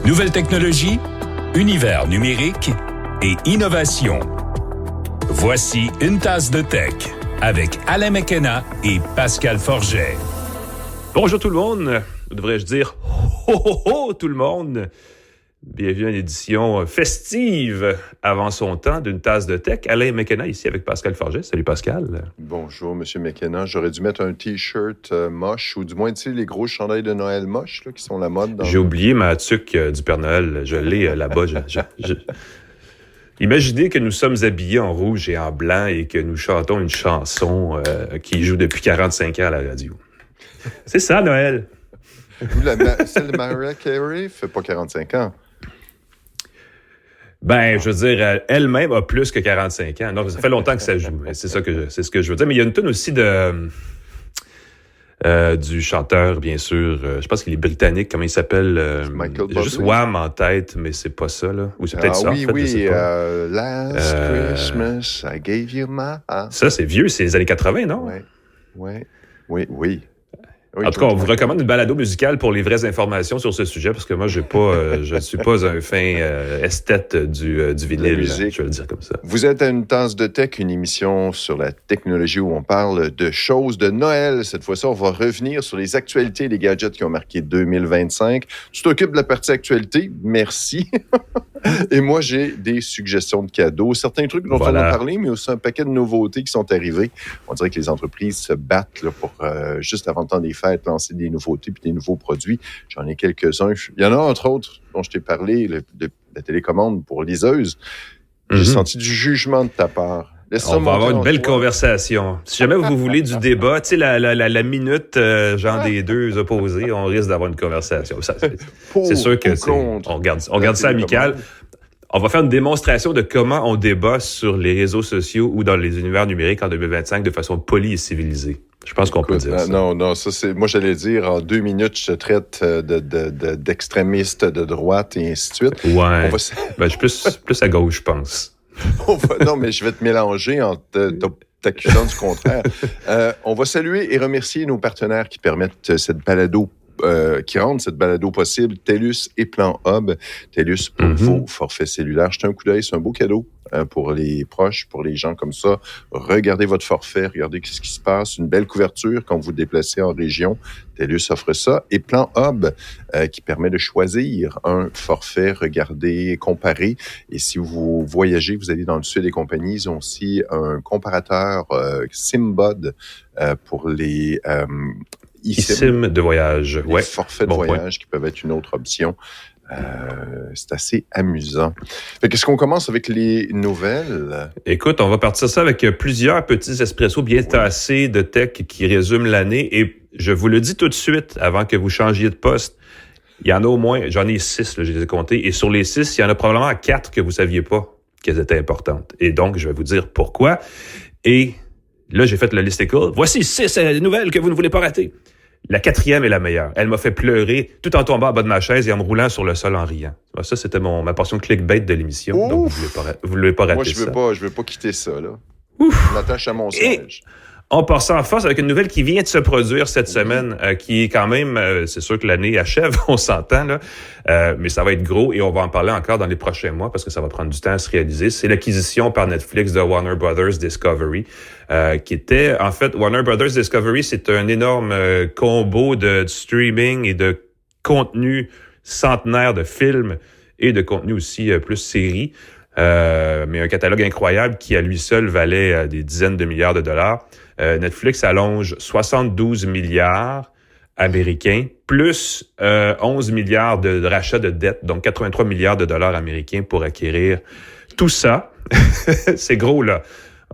Nouvelles technologies, univers numérique et innovation. Voici une tasse de tech avec Alain McKenna et Pascal Forget. Bonjour tout le monde, ou devrais-je dire ho ho ho tout le monde. Bienvenue à l'édition festive avant son temps d'une tasse de tech. Alain McKenna ici avec Pascal Forget. Salut Pascal. Bonjour Monsieur McKenna. J'aurais dû mettre un T-shirt moche ou du moins tu sais les gros chandails de Noël moches là, qui sont la mode. J'ai oublié ma tuque du Père Noël. Je l'ai là-bas. Imaginez que nous sommes habillés en rouge et en blanc et que nous chantons une chanson qui joue depuis 45 ans à la radio. C'est ça Noël. Celle de Mariah Carey fait pas 45 ans. Ben, je veux dire, elle-même a plus que 45 ans. Non, ça fait longtemps que ça joue. C'est ce que je veux dire. Mais il y a une tonne aussi du chanteur, bien sûr. Je pense qu'il est britannique. Comment il s'appelle? Michael J'ai juste Wham en tête, mais c'est pas ça, là. Ou c'est peut-être ça, oui, en fait, oui. je sais pas. Last Christmas, I gave you my heart. Ça, c'est vieux. C'est les années 80, non? Oui. En tout cas, on vous recommande une balado musicale pour les vraies informations sur ce sujet, parce que moi, je ne suis pas un fin esthète du vinyle, je vais le dire comme ça. Vous êtes à une tasse de tech, une émission sur la technologie où on parle de choses de Noël. Cette fois-ci, on va revenir sur les actualités et les gadgets qui ont marqué 2025. Tu t'occupes de la partie actualité, merci. Et moi, j'ai des suggestions de cadeaux, certains trucs dont on a parlé, mais aussi un paquet de nouveautés qui sont arrivées. On dirait que les entreprises se battent là, pour, juste avant le temps des fêtes, lancer des nouveautés puis des nouveaux produits. J'en ai quelques-uns. Il y en a, entre autres, dont je t'ai parlé, de la télécommande pour liseuse. J'ai senti du jugement de ta part. On va avoir une belle conversation. Si jamais vous voulez du débat, tu sais, la minute, genre des deux opposés, on risque d'avoir une conversation. C'est sûr que on regarde ça amical. On va faire une démonstration de comment on débat sur les réseaux sociaux ou dans les univers numériques en 2025 de façon polie et civilisée. Je pense qu'on peut dire ça. Non, ça c'est. Moi, j'allais dire en 2 minutes, je te traite d'extrémiste de droite et ainsi de suite. Ouais. Ben, je suis plus à gauche, je pense. Non, mais je vais te mélanger en t'accusant du contraire. On va saluer et remercier nos partenaires qui permettent cette balado. Qui rendent cette balado possible, TELUS et Plan Hub. TELUS pour vos forfaits cellulaires. Jetez un coup d'œil, c'est un beau cadeau pour les proches, pour les gens comme ça. Regardez votre forfait, regardez ce qui se passe. Une belle couverture quand vous vous déplacez en région. TELUS offre ça. Et Plan Hub qui permet de choisir un forfait, regarder, comparer. Et si vous voyagez, vous allez dans le sud des compagnies, ils ont aussi un comparateur SIMBOD pour les... eSIM de voyage. Les forfaits de voyage qui peuvent être une autre option. C'est assez amusant. Qu'est-ce qu'on commence avec les nouvelles? Écoute, on va partir ça avec plusieurs petits espressos bien tassés de tech qui résument l'année. Et je vous le dis tout de suite, avant que vous changiez de poste, il y en a au moins, j'en ai 6, là, je les ai comptés. Et sur les 6, il y en a probablement 4 que vous saviez pas qu'elles étaient importantes. Et donc, je vais vous dire pourquoi. Et là, j'ai fait le listicle. Voici 6 nouvelles que vous ne voulez pas rater. La 4e est la meilleure. Elle m'a fait pleurer tout en tombant en bas de ma chaise et en me roulant sur le sol en riant. Ça, c'était ma portion clickbait de l'émission. Ouf! Donc, vous ne voulez pas rater ça. Moi, je veux pas quitter ça, là. Ouf! Je m'attache à mon siège. On part ça en force avec une nouvelle qui vient de se produire cette semaine, qui est quand même, c'est sûr que l'année achève, on s'entend, là, mais ça va être gros et on va en parler encore dans les prochains mois parce que ça va prendre du temps à se réaliser. C'est l'acquisition par Netflix de Warner Brothers Discovery, qui était, en fait, Warner Brothers Discovery, c'est un énorme combo de streaming et de contenu centenaire de films et de contenu aussi plus séries. Mais un catalogue incroyable qui, à lui seul, valait des dizaines de milliards de dollars. Netflix allonge 72 milliards américains, plus 11 milliards de rachat de dettes, donc 83 milliards de dollars américains pour acquérir tout ça. C'est gros, là.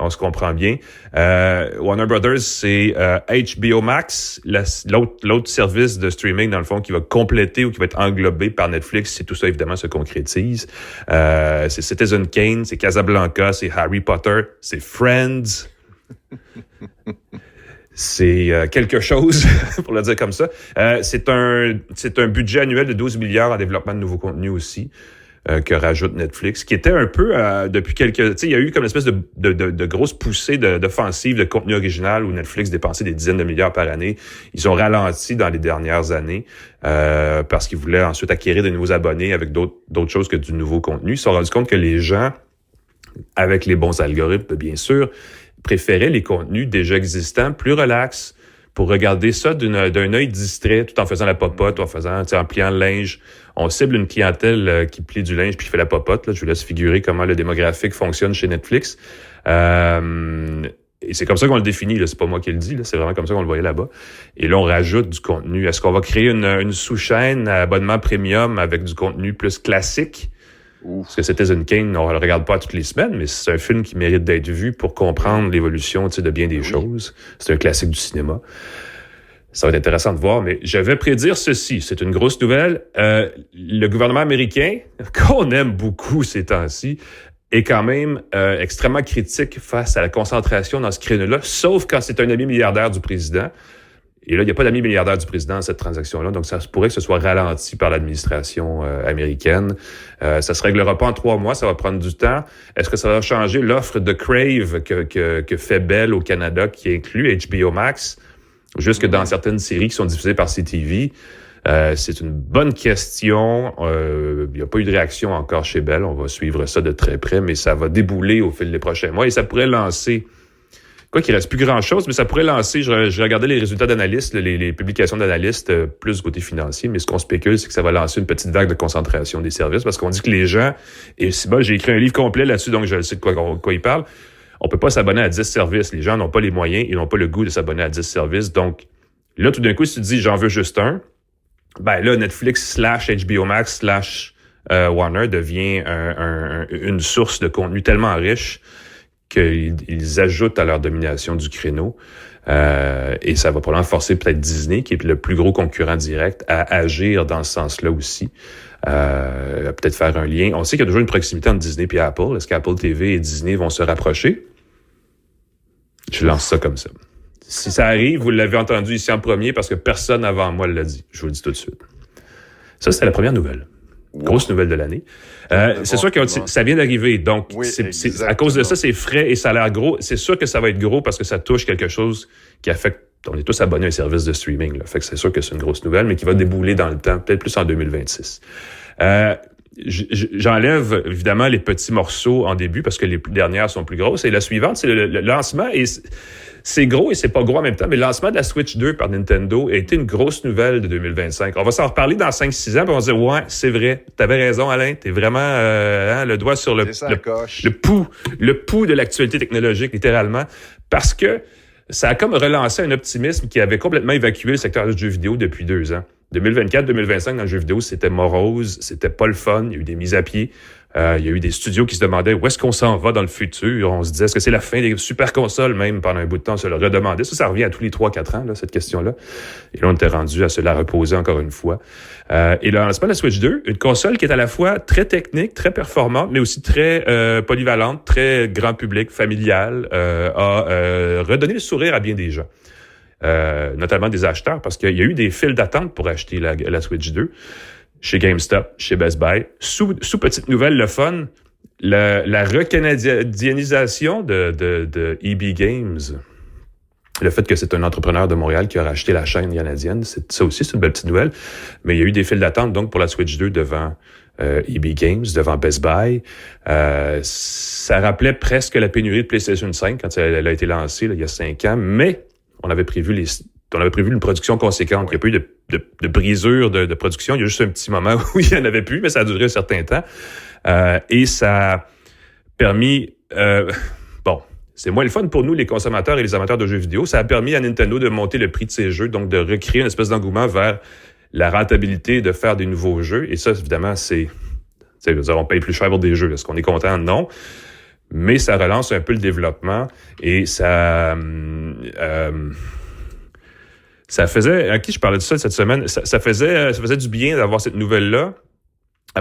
On se comprend bien. Warner Brothers, c'est HBO Max, l'autre service de streaming, dans le fond, qui va compléter ou qui va être englobé par Netflix si tout ça, évidemment, se concrétise. C'est Citizen Kane, c'est Casablanca, c'est Harry Potter, c'est Friends. C'est quelque chose, pour le dire comme ça. C'est un budget annuel de 12 milliards en développement de nouveaux contenus aussi. que rajoute Netflix, qui était un peu depuis quelques... Tu sais, il y a eu comme une espèce de grosse poussée d'offensive de contenu original où Netflix dépensait des dizaines de milliards par année. Ils ont ralenti dans les dernières années parce qu'ils voulaient ensuite acquérir de nouveaux abonnés avec d'autres choses que du nouveau contenu. Ils se sont rendus compte que les gens, avec les bons algorithmes, bien sûr, préféraient les contenus déjà existants, plus relax, pour regarder ça d'un œil distrait, tout en faisant la popote, en pliant le linge. On cible une clientèle qui plie du linge puis qui fait la popote. Là. Je vous laisse figurer comment le démographique fonctionne chez Netflix. Et c'est comme ça qu'on le définit. Là. C'est pas moi qui le dis. Là. C'est vraiment comme ça qu'on le voyait là-bas. Et là, on rajoute du contenu. Est-ce qu'on va créer une sous-chaîne à abonnement premium avec du contenu plus classique? Parce que Citizen Kane, on le regarde pas toutes les semaines, mais c'est un film qui mérite d'être vu pour comprendre l'évolution de bien des choses. C'est un classique du cinéma. Ça va être intéressant de voir, mais je vais prédire ceci. C'est une grosse nouvelle. Le gouvernement américain, qu'on aime beaucoup ces temps-ci, est quand même extrêmement critique face à la concentration dans ce créneau-là, sauf quand c'est un ami milliardaire du président. Et là, il n'y a pas d'amis milliardaire du président dans cette transaction-là, donc ça se pourrait que ce soit ralenti par l'administration américaine. Ça se réglera pas en 3 mois, ça va prendre du temps. Est-ce que ça va changer l'offre de Crave que fait Bell au Canada, qui inclut HBO Max, jusque dans certaines séries qui sont diffusées par CTV? C'est une bonne question. Il n'y a pas eu de réaction encore chez Bell. On va suivre ça de très près, mais ça va débouler au fil des prochains mois et ça pourrait lancer... Quoi qu'il reste plus grand-chose, mais ça pourrait lancer, je regardais les résultats d'analystes, les publications d'analystes, plus du côté financier, mais ce qu'on spécule, c'est que ça va lancer une petite vague de concentration des services, parce qu'on dit que les gens, et c'est bon, j'ai écrit un livre complet là-dessus, donc je sais de quoi il parle, on peut pas s'abonner à 10 services, les gens n'ont pas les moyens, ils n'ont pas le goût de s'abonner à 10 services, donc là, tout d'un coup, si tu te dis, j'en veux juste un, ben là, Netflix / HBO Max / Warner devient une source de contenu tellement riche qu'ils ajoutent à leur domination du créneau. Et ça va probablement forcer peut-être Disney, qui est le plus gros concurrent direct, à agir dans ce sens-là aussi. Peut-être faire un lien. On sait qu'il y a toujours une proximité entre Disney et Apple. Est-ce qu'Apple TV et Disney vont se rapprocher? Je lance ça comme ça. Si ça arrive, vous l'avez entendu ici en premier parce que personne avant moi l'a dit. Je vous le dis tout de suite. Ça, c'était la première nouvelle. Grosse nouvelle de l'année. C'est sûr que ça vient d'arriver, donc oui, c'est à cause de ça, c'est frais et ça a l'air gros. C'est sûr que ça va être gros parce que ça touche quelque chose qui affecte... On est tous abonnés à un service de streaming, là. Fait que c'est sûr que c'est une grosse nouvelle, mais qui va débouler dans le temps, peut-être plus en 2026. J'enlève évidemment les petits morceaux en début parce que les dernières sont plus grosses. Et la suivante, c'est le lancement. Et c'est gros et c'est pas gros en même temps, mais le lancement de la Switch 2 par Nintendo a été une grosse nouvelle de 2025. On va s'en reparler dans 5-6 ans, puis on va se dire, ouais, c'est vrai. T'avais raison, Alain. T'es vraiment le doigt sur le pouls de l'actualité technologique, littéralement. Parce que ça a comme relancé un optimisme qui avait complètement évacué le secteur du jeu vidéo depuis 2 ans. 2024-2025, dans le jeu vidéo, c'était morose, c'était pas le fun, il y a eu des mises à pied, il y a eu des studios qui se demandaient où est-ce qu'on s'en va dans le futur, on se disait est-ce que c'est la fin des super consoles, même pendant un bout de temps, on se le redemandait, ça revient à tous les 3-4 ans, là, cette question-là, et là on était rendu à se la reposer encore une fois. Et le lancement de la Switch 2, une console qui est à la fois très technique, très performante, mais aussi très polyvalente, très grand public, familiale, a redonné le sourire à bien des gens. Notamment des acheteurs, parce qu'il y a eu des files d'attente pour acheter la Switch 2 chez GameStop, chez Best Buy. Sous petite nouvelle, le fun, la recanadianisation de EB Games, le fait que c'est un entrepreneur de Montréal qui a racheté la chaîne canadienne, ça aussi, c'est une belle petite nouvelle. Mais il y a eu des files d'attente donc pour la Switch 2 devant EB Games, devant Best Buy. Ça rappelait presque la pénurie de PlayStation 5 quand elle a été lancée là, il y a 5 ans, mais on avait prévu une production conséquente. Il n'y a pas eu de brisure de production. Il y a juste un petit moment où il n'y en avait plus, mais ça a duré un certain temps. Et ça a permis... c'est moins le fun pour nous, les consommateurs et les amateurs de jeux vidéo. Ça a permis à Nintendo de monter le prix de ses jeux, donc de recréer une espèce d'engouement vers la rentabilité de faire des nouveaux jeux. Et ça, évidemment, on paye plus cher pour des jeux. Est-ce qu'on est content? Non. Mais ça relance un peu le développement et ça faisait... À qui je parlais de ça cette semaine? Ça faisait du bien d'avoir cette nouvelle-là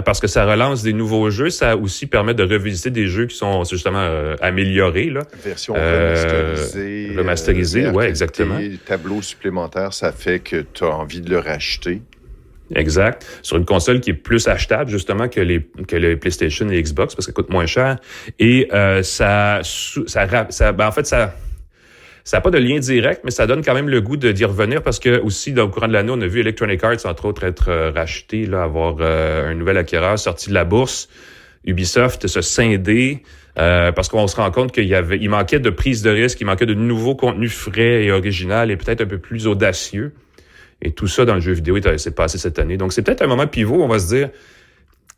parce que ça relance des nouveaux jeux. Ça aussi permet de revisiter des jeux qui sont justement améliorés. Là. Version remasterisée. Remasterisée, oui, exactement. Tableau supplémentaire, ça fait que tu as envie de le racheter. Exact. Sur une console qui est plus achetable, justement, que les PlayStation et Xbox, parce qu'elle coûte moins cher. Et en fait, ça n'a pas de lien direct, mais ça donne quand même le goût d'y revenir, parce que aussi, au courant de l'année, on a vu Electronic Arts, entre autres, être racheté, là, avoir un nouvel acquéreur sorti de la bourse. Ubisoft se scinder, parce qu'on se rend compte il manquait de prise de risque, il manquait de nouveaux contenus frais et original et peut-être un peu plus audacieux. Et tout ça dans le jeu vidéo s'est passé cette année. Donc, c'est peut-être un moment pivot, on va se dire,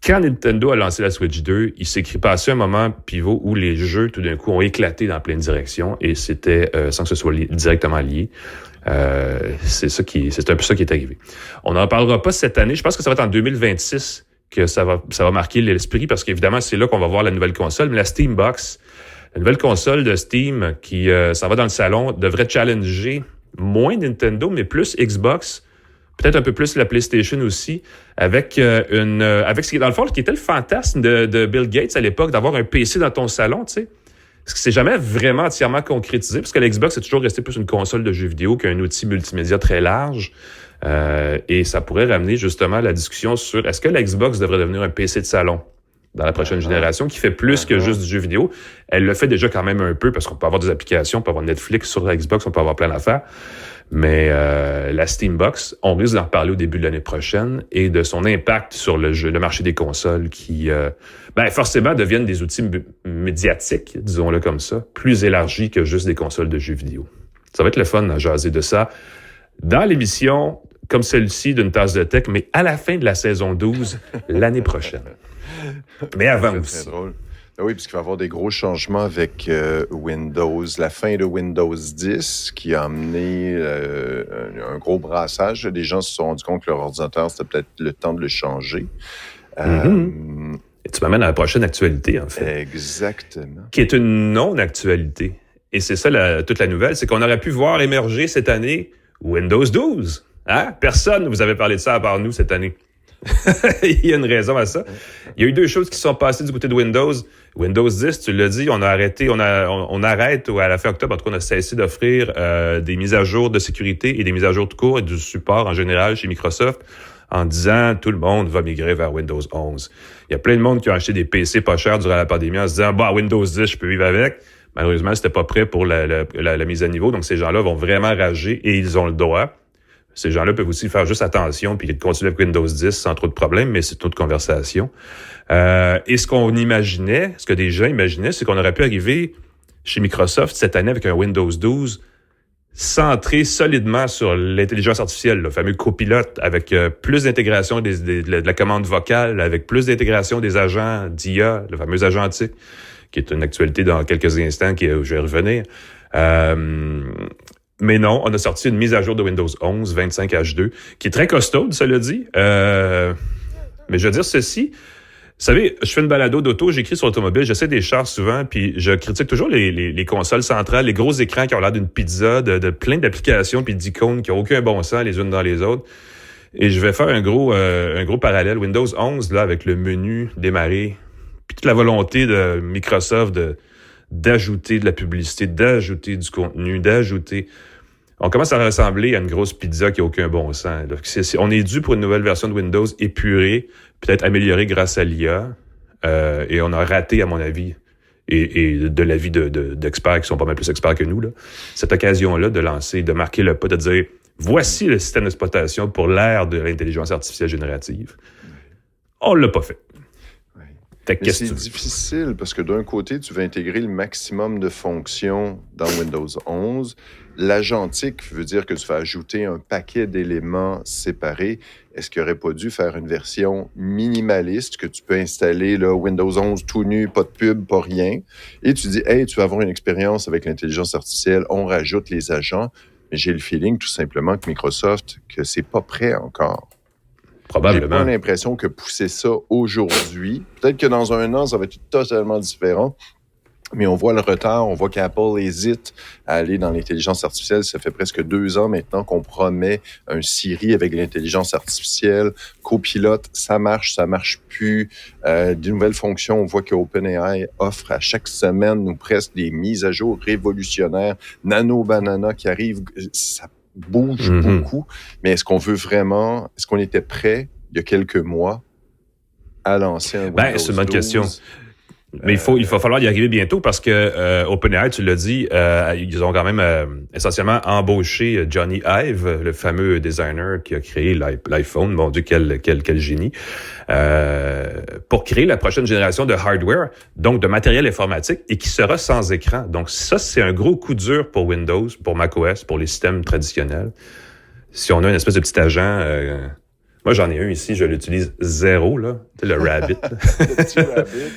quand Nintendo a lancé la Switch 2, il s'est passé un moment pivot où les jeux, tout d'un coup, ont éclaté dans plein de directions, et c'était sans que ce soit directement lié. C'est un peu ça qui est arrivé. On n'en parlera pas cette année. Je pense que ça va être en 2026 que ça va marquer l'esprit, parce qu'évidemment, c'est là qu'on va voir la nouvelle console. Mais la Steam Box, la nouvelle console de Steam qui s'en va dans le salon, devrait challenger moins Nintendo, mais plus Xbox, peut-être un peu plus la PlayStation aussi, avec ce qui, dans le fond, qui était le fantasme de Bill Gates à l'époque, d'avoir un PC dans ton salon, tu sais. Parce que c'est jamais vraiment entièrement concrétisé, parce que la Xbox est toujours resté plus une console de jeux vidéo qu'un outil multimédia très large. Et ça pourrait ramener justement la discussion sur est-ce que la Xbox devrait devenir un PC de salon dans la prochaine génération, qui fait plus que juste du jeu vidéo. Elle le fait déjà quand même un peu, parce qu'on peut avoir des applications, on peut avoir Netflix sur la Xbox, on peut avoir plein d'affaires. Mais la Steambox, on risque d'en reparler au début de l'année prochaine, et de son impact sur le marché des consoles qui, forcément, deviennent des outils médiatiques, disons-le comme ça, plus élargis que juste des consoles de jeux vidéo. Ça va être le fun à jaser de ça dans l'émission comme celle-ci d'une tasse de tech, mais à la fin de la saison 12, l'année prochaine. Mais avant aussi. Très drôle. Oui, puisqu'il va y avoir des gros changements avec Windows, la fin de Windows 10 qui a amené un gros brassage. Les gens se sont rendus compte que leur ordinateur, c'était peut-être le temps de le changer. Et tu m'amènes à la prochaine actualité, en fait. Exactement. Qui est une non-actualité. Et c'est ça toute la nouvelle, c'est qu'on aurait pu voir émerger cette année Windows 12. Hein? Personne ne vous avait parlé de ça à part nous cette année. Il y a une raison à ça. Il y a eu deux choses qui sont passées du côté de Windows. Windows 10, tu l'as dit, on arrête à la fin octobre, en tout cas, on a cessé d'offrir des mises à jour de sécurité et des mises à jour de cours et du support en général chez Microsoft, en disant tout le monde va migrer vers Windows 11. Il y a plein de monde qui ont acheté des PC pas chers durant la pandémie en se disant Windows 10, je peux vivre avec. Malheureusement, c'était pas prêt pour la mise à niveau, donc ces gens-là vont vraiment rager, et ils ont le droit. Ces gens-là peuvent aussi faire juste attention puis continuer avec Windows 10 sans trop de problèmes, mais c'est une autre conversation. Et ce que des gens imaginaient, c'est qu'on aurait pu arriver chez Microsoft cette année avec un Windows 12 centré solidement sur l'intelligence artificielle, le fameux copilote, avec plus d'intégration de la commande vocale, avec plus d'intégration des agents d'IA, le fameux agentique, qui est une actualité dans quelques instants, où je vais revenir. Mais non, on a sorti une mise à jour de Windows 11, 25 H2, qui est très costaude, cela dit. Mais je veux dire ceci. Vous savez, je fais une balado d'auto, j'écris sur l'automobile, j'essaie des chars souvent, puis je critique toujours les consoles centrales, les gros écrans qui ont l'air d'une pizza, de plein d'applications puis d'icônes qui n'ont aucun bon sens les unes dans les autres. Et je vais faire un gros parallèle. Windows 11, là, avec le menu démarrer, puis toute la volonté de Microsoft d'ajouter de la publicité, d'ajouter du contenu, on commence à ressembler à une grosse pizza qui n'a aucun bon sens. On est dû pour une nouvelle version de Windows épurée, peut-être améliorée grâce à l'IA, et on a raté, à mon avis, et de l'avis d'experts qui sont pas mal plus experts que nous, là, cette occasion-là de marquer le pas, de dire voici le système d'exploitation pour l'ère de l'intelligence artificielle générative. On l'a pas fait. Mais c'est difficile parce que d'un côté, tu veux intégrer le maximum de fonctions dans Windows 11. L'agentique veut dire que tu vas ajouter un paquet d'éléments séparés. Est-ce qu'il n'aurait pas dû faire une version minimaliste que tu peux installer, là, Windows 11 tout nu, pas de pub, pas rien. Et tu dis, hey, tu vas avoir une expérience avec l'intelligence artificielle, on rajoute les agents. Mais j'ai le feeling tout simplement que Microsoft, que c'est pas prêt encore. Probablement. J'ai pas l'impression que pousser ça aujourd'hui, peut-être que dans un an, ça va être totalement différent, mais on voit le retard, on voit qu'Apple hésite à aller dans l'intelligence artificielle. Ça fait presque 2 ans maintenant qu'on promet un Siri avec l'intelligence artificielle. Copilote, ça marche plus. Des nouvelles fonctions, on voit que OpenAI offre à chaque semaine, nous presque des mises à jour révolutionnaires. Nano Banana qui arrive, ça bouge beaucoup. Mais est-ce qu'on était prêt, il y a quelques mois, à lancer un Windows 12? C'est une bonne question. Mais il va falloir y arriver bientôt parce que OpenAI, tu l'as dit, ils ont quand même essentiellement embauché Johnny Ive, le fameux designer qui a créé l'iPhone. Mon Dieu, quel génie. Pour créer la prochaine génération de hardware, donc de matériel informatique, et qui sera sans écran. Donc ça, c'est un gros coup dur pour Windows, pour macOS, pour les systèmes traditionnels. Si on a une espèce de petit agent... moi, j'en ai un ici, je l'utilise zéro, là. C'est le Rabbit. Le petit Rabbit.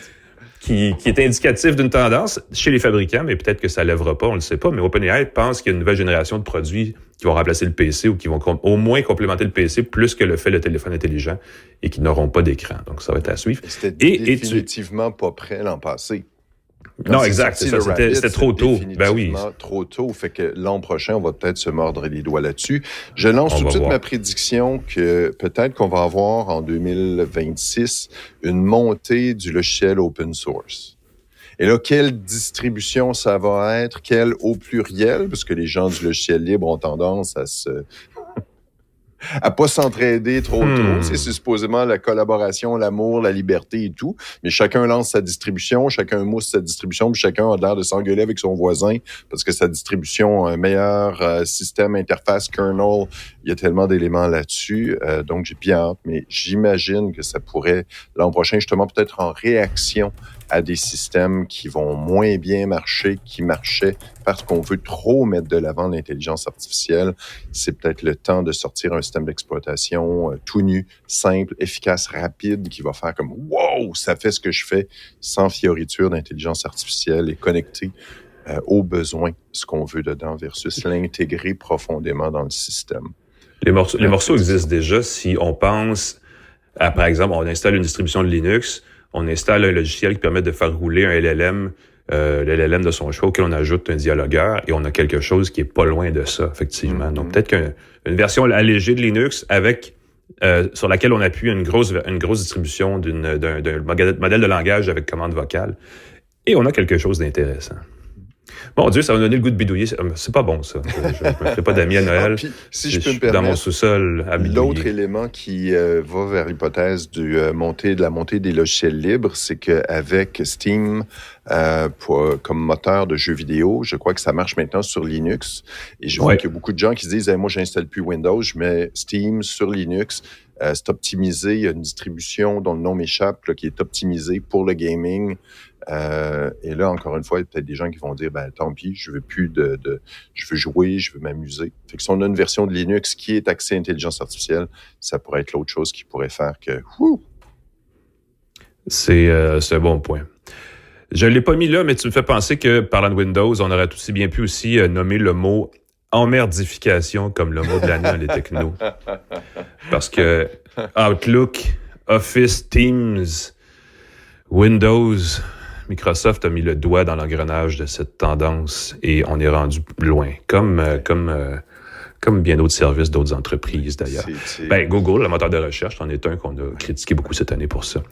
Qui est indicatif d'une tendance chez les fabricants, mais peut-être que ça lèvera pas, on le sait pas. Mais OpenAI pense qu'il y a une nouvelle génération de produits qui vont remplacer le PC ou qui vont au moins complémenter le PC plus que le fait le téléphone intelligent et qui n'auront pas d'écran. Donc, ça va être à suivre. C'était définitivement pas prêt l'an passé. Non, exact, c'est ça. C'était trop tôt. Ben oui. Trop tôt. Fait que l'an prochain, on va peut-être se mordre les doigts là-dessus. Je lance tout de suite ma prédiction que peut-être qu'on va avoir en 2026 une montée du logiciel open source. Et là, quelle distribution ça va être? Quelle au pluriel? Parce que les gens du logiciel libre ont tendance à pas s'entraider trop. C'est supposément la collaboration, l'amour, la liberté et tout. Mais chacun lance sa distribution, chacun mousse sa distribution, puis chacun a l'air de s'engueuler avec son voisin parce que sa distribution a un meilleur système, interface, kernel. Il y a tellement d'éléments là-dessus. Donc, j'ai bien hâte, mais j'imagine que ça pourrait, l'an prochain, justement, peut-être en réaction à des systèmes qui vont moins bien marcher, qui marchaient parce qu'on veut trop mettre de l'avant l'intelligence artificielle. C'est peut-être le temps de sortir un système d'exploitation tout nu, simple, efficace, rapide, qui va faire comme « wow, ça fait ce que je fais » sans fioriture d'intelligence artificielle et connecté aux besoins, ce qu'on veut dedans, versus l'intégrer profondément dans le système. Les morceaux existent déjà si on pense à, par exemple, on installe une distribution de Linux, on installe un logiciel qui permet de faire rouler un LLM, le LLM de son choix, auquel on ajoute un dialogueur, et on a quelque chose qui est pas loin de ça, effectivement. Donc, peut-être qu'une version allégée de Linux avec sur laquelle on appuie une grosse distribution d'un modèle de langage avec commande vocale, et on a quelque chose d'intéressant. Mon Dieu, ça va me donner le goût de bidouiller. C'est pas bon, ça. Je ne fais pas d'amis à Noël. Puis, si je peux me suis permettre, dans mon sous-sol à bidouiller. L'autre élément qui va vers l'hypothèse de la montée des logiciels libres, c'est qu'avec Steam comme moteur de jeux vidéo, je crois que ça marche maintenant sur Linux. Et je vois qu'il y a beaucoup de gens qui se disent moi, j'installe plus Windows, je mets Steam sur Linux. C'est optimisé. Il y a une distribution dont le nom m'échappe, là, qui est optimisée pour le gaming. Et là, encore une fois, il y a peut-être des gens qui vont dire, tant pis, je veux plus je veux jouer, je veux m'amuser. Fait que si on a une version de Linux qui est axée intelligence artificielle, ça pourrait être l'autre chose qui pourrait faire que, C'est un bon point. Je l'ai pas mis là, mais tu me fais penser que, parlant de Windows, on aurait aussi bien pu aussi nommer le mot emmerdification comme le mot de l'année dans les technos. Parce que Outlook, Office, Teams, Windows, Microsoft a mis le doigt dans l'engrenage de cette tendance et on est rendu loin, comme bien d'autres services, d'autres entreprises d'ailleurs. Google, le moteur de recherche, c'en est un qu'on a critiqué beaucoup cette année pour ça.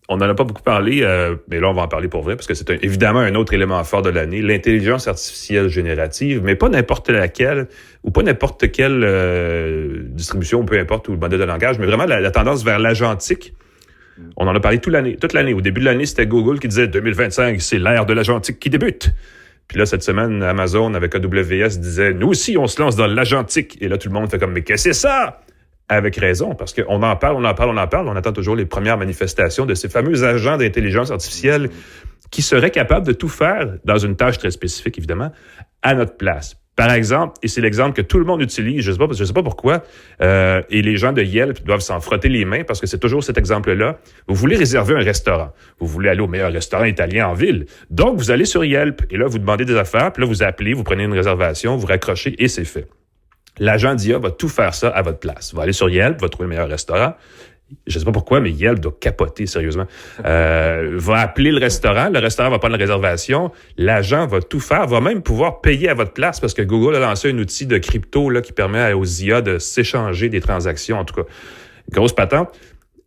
On n'en a pas beaucoup parlé, mais là, on va en parler pour vrai, parce que c'est évidemment un autre élément fort de l'année, l'intelligence artificielle générative, mais pas n'importe laquelle, ou pas n'importe quelle distribution, peu importe, ou le modèle de langage, mais vraiment la tendance vers l'agentique. On en a parlé toute l'année. Au début de l'année, c'était Google qui disait « 2025, c'est l'ère de l'agentique qui débute ». Puis là, cette semaine, Amazon, avec AWS, disait « Nous aussi, on se lance dans l'agentique ». Et là, tout le monde fait comme « Mais qu'est-ce que c'est ça ?» Avec raison, parce qu'on en parle. On attend toujours les premières manifestations de ces fameux agents d'intelligence artificielle qui seraient capables de tout faire dans une tâche très spécifique, évidemment, à notre place. Par exemple, et c'est l'exemple que tout le monde utilise, je sais pas pourquoi, et les gens de Yelp doivent s'en frotter les mains parce que c'est toujours cet exemple-là. Vous voulez réserver un restaurant. Vous voulez aller au meilleur restaurant italien en ville. Donc, vous allez sur Yelp et là, vous demandez des affaires, puis là, vous appelez, vous prenez une réservation, vous raccrochez et c'est fait. L'agent d'IA va tout faire ça à votre place. Va aller sur Yelp, va trouver le meilleur restaurant. Je sais pas pourquoi, mais Yelp doit capoter, sérieusement. Va appeler le restaurant va prendre la réservation, l'agent va tout faire, va même pouvoir payer à votre place parce que Google a lancé un outil de crypto là, qui permet aux IA de s'échanger des transactions, en tout cas. Grosse patente.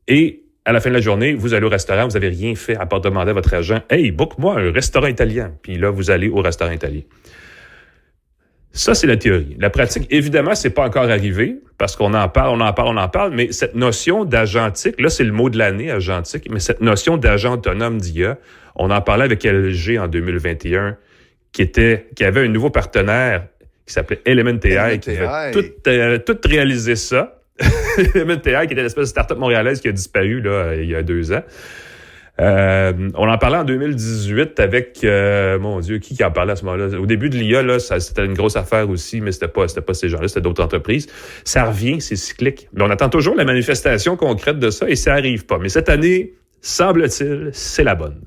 Et à la fin de la journée, vous allez au restaurant, vous avez rien fait à part demander à votre agent « Hey, book-moi un restaurant italien ». Puis là, vous allez au restaurant italien. Ça, c'est la théorie. La pratique, évidemment, c'est pas encore arrivé parce qu'on en parle, mais cette notion d'agentique, là, c'est le mot de l'année, agentique, mais cette notion d'agent autonome d'IA, on en parlait avec LG en 2021, qui avait un nouveau partenaire qui s'appelait Element AI, qui avait tout réalisé ça. Element AI, qui était l'espèce de start-up montréalaise qui a disparu là, il y a 2 ans. On en parlait en 2018 avec, mon Dieu, qui en parlait à ce moment-là? Au début de l'IA, là, c'était une grosse affaire aussi, mais c'était pas ces gens-là, c'était d'autres entreprises. Ça revient, c'est cyclique. Mais on attend toujours la manifestation concrète de ça et ça arrive pas. Mais cette année, semble-t-il, c'est la bonne.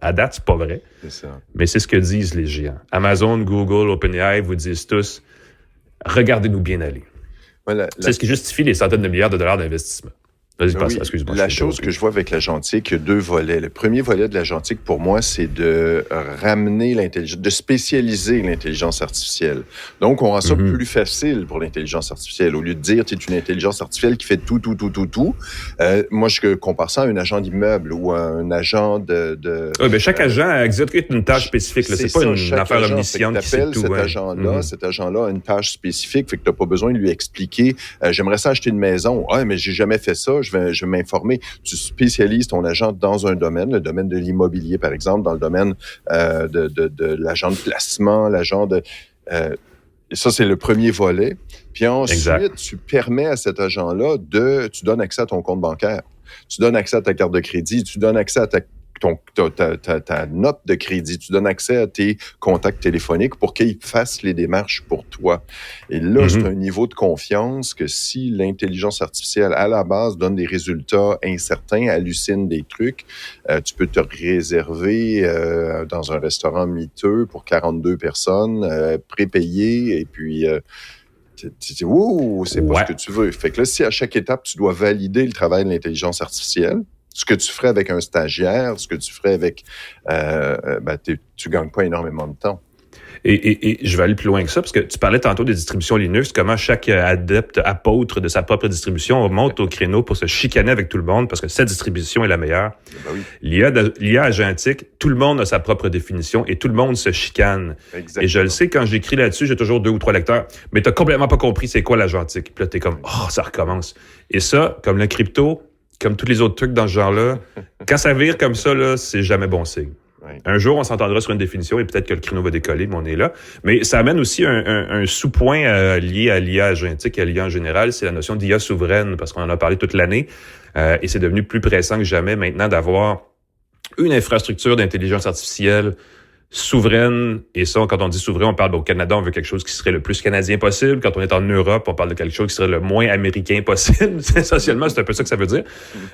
À date, c'est pas vrai. C'est ça. Mais c'est ce que disent les géants. Amazon, Google, OpenAI vous disent tous, regardez-nous bien aller. Voilà, c'est ce qui justifie les centaines de milliards de dollars d'investissement. Vas-y, passe, excuse-moi. La chose que je vois avec l'agentique, il y a 2 volets. Le premier volet de l'agentique, pour moi, c'est de ramener l'intelligence, de spécialiser l'intelligence artificielle. Donc, on rend ça plus facile pour l'intelligence artificielle. Au lieu de dire, tu es une intelligence artificielle qui fait tout. Moi, je compare ça à un agent d'immeuble ou à un agent de oui, mais chaque agent exécute une tâche spécifique. Là. C'est pas une affaire omnisciente qui sait tout. Cet agent-là a une tâche spécifique, fait que tu n'as pas besoin de lui expliquer j'aimerais ça acheter une maison. Ah, mais j'ai jamais fait ça. Je vais m'informer. Tu spécialises ton agent dans un domaine, le domaine de l'immobilier, par exemple, dans le domaine de l'agent de placement, l'agent de... et ça, c'est le premier volet. Puis ensuite, tu permets à cet agent-là tu donnes accès à ton compte bancaire. Tu donnes accès à ta carte de crédit. Tu donnes accès à ta note de crédit, tu donnes accès à tes contacts téléphoniques pour qu'ils fassent les démarches pour toi. Et là, c'est un niveau de confiance que si l'intelligence artificielle, à la base, donne des résultats incertains, hallucine des trucs, tu peux te réserver dans un restaurant miteux pour 42 personnes, prépayé, et puis... c'est pas ce que tu veux. Fait que là, si à chaque étape, tu dois valider le travail de l'intelligence artificielle, ce que tu ferais avec un stagiaire, ce que tu ferais avec... tu gagnes pas énormément de temps. Et je vais aller plus loin que ça, parce que tu parlais tantôt des distributions Linux, comment chaque adepte, apôtre de sa propre distribution monte au créneau pour se chicaner avec tout le monde, parce que cette distribution est la meilleure. Ben oui. L'IA agentique, tout le monde a sa propre définition et tout le monde se chicane. Exactement. Et je le sais, quand j'écris là-dessus, j'ai toujours 2 ou 3 lecteurs, mais t'as complètement pas compris c'est quoi l'agentique. Puis là, t'es comme, ça recommence. Et ça, comme le crypto, comme tous les autres trucs dans ce genre-là, quand ça vire comme ça, là, c'est jamais bon signe. Ouais. Un jour, on s'entendra sur une définition et peut-être que le créneau va décoller, mais on est là. Mais ça amène aussi un sous-point lié à l'IA agentique et à l'IA en général, c'est la notion d'IA souveraine, parce qu'on en a parlé toute l'année et c'est devenu plus pressant que jamais maintenant d'avoir une infrastructure d'intelligence artificielle souveraine, et ça, quand on dit souverain, on parle au Canada, on veut quelque chose qui serait le plus canadien possible. Quand on est en Europe, on parle de quelque chose qui serait le moins américain possible. Essentiellement, c'est un peu ça que ça veut dire.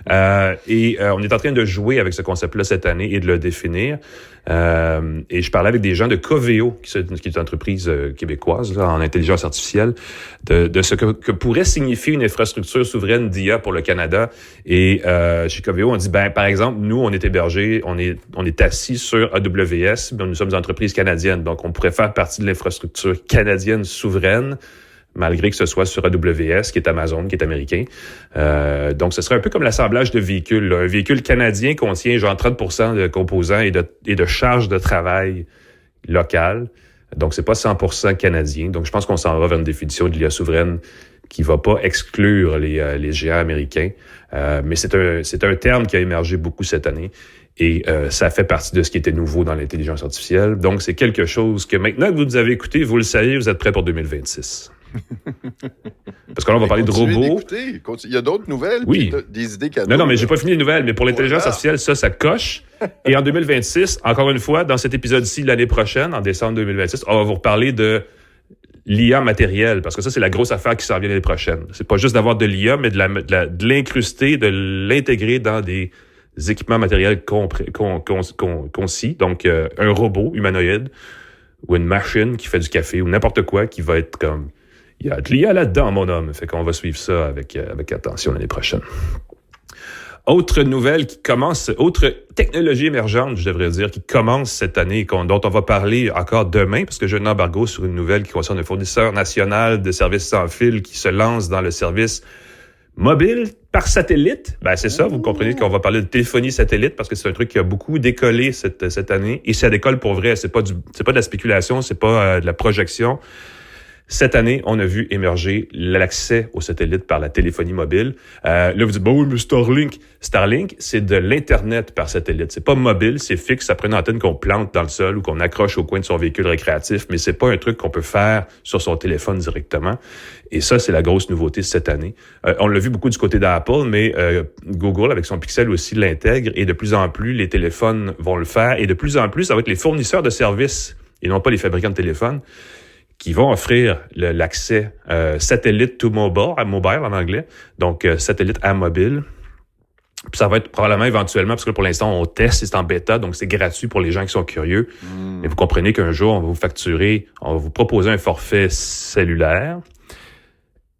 On est en train de jouer avec ce concept-là cette année et de le définir. Et je parlais avec des gens de Coveo, qui est une entreprise québécoise là, en intelligence artificielle, de ce que pourrait signifier une infrastructure souveraine d'IA pour le Canada. Et chez Coveo, on dit, par exemple, nous, on est hébergés, on est assis sur AWS, mais nous sommes une entreprise canadienne, donc on pourrait faire partie de l'infrastructure canadienne souveraine, malgré que ce soit sur AWS, qui est Amazon, qui est américain. Donc, ce serait un peu comme l'assemblage de véhicules. Là. Un véhicule canadien contient genre 30% de composants et de charges de travail locales. Donc, c'est pas 100% canadien. Donc, je pense qu'on s'en va vers une définition de l'IA souveraine qui va pas exclure les géants américains. Mais c'est un terme qui a émergé beaucoup cette année. Et ça fait partie de ce qui était nouveau dans l'intelligence artificielle. Donc, c'est quelque chose que maintenant que vous nous avez écouté, vous le savez, vous êtes prêts pour 2026. Parce que là, on va parler de robots. Il y a d'autres nouvelles, oui. Des idées cadeaux. Non, mais j'ai pas fini les nouvelles. Mais pour l'intelligence artificielle, ça coche. Et en 2026, encore une fois, dans cet épisode-ci, l'année prochaine, en décembre 2026, on va vous reparler de l'IA matérielle, parce que ça, c'est la grosse affaire qui s'en vient l'année prochaine. C'est pas juste d'avoir de l'IA, mais de l'incruster, de l'intégrer dans des équipements matériels concis, donc un robot humanoïde ou une machine qui fait du café ou n'importe quoi qui va être comme... Il y a de l'IA là-dedans, mon homme. Fait qu'on va suivre ça avec attention l'année prochaine. Autre nouvelle qui commence, autre technologie émergente, je devrais dire, qui commence cette année, dont on va parler encore demain, parce que j'ai un embargo sur une nouvelle qui concerne un fournisseur national de services sans fil qui se lance dans le service mobile par satellite. C'est ça, vous comprenez qu'on va parler de téléphonie satellite parce que c'est un truc qui a beaucoup décollé cette année et ça décolle pour vrai. C'est pas de la spéculation, c'est pas de la projection. Cette année, on a vu émerger l'accès au satellite par la téléphonie mobile. Là, vous dites, bon, oui, mais Starlink, c'est de l'Internet par satellite. C'est pas mobile, c'est fixe. Ça prend une antenne qu'on plante dans le sol ou qu'on accroche au coin de son véhicule récréatif, mais c'est pas un truc qu'on peut faire sur son téléphone directement. Et ça, c'est la grosse nouveauté cette année. On l'a vu beaucoup du côté d'Apple, mais Google, avec son Pixel aussi, l'intègre. Et de plus en plus, les téléphones vont le faire. Et de plus en plus, ça va être les fournisseurs de services, et non pas les fabricants de téléphones, qui vont offrir l'accès satellite to mobile en anglais, donc satellite à mobile. Puis ça va être probablement éventuellement, parce que pour l'instant, on teste, c'est en bêta, donc c'est gratuit pour les gens qui sont curieux. Mais vous comprenez qu'un jour, on va vous proposer un forfait cellulaire.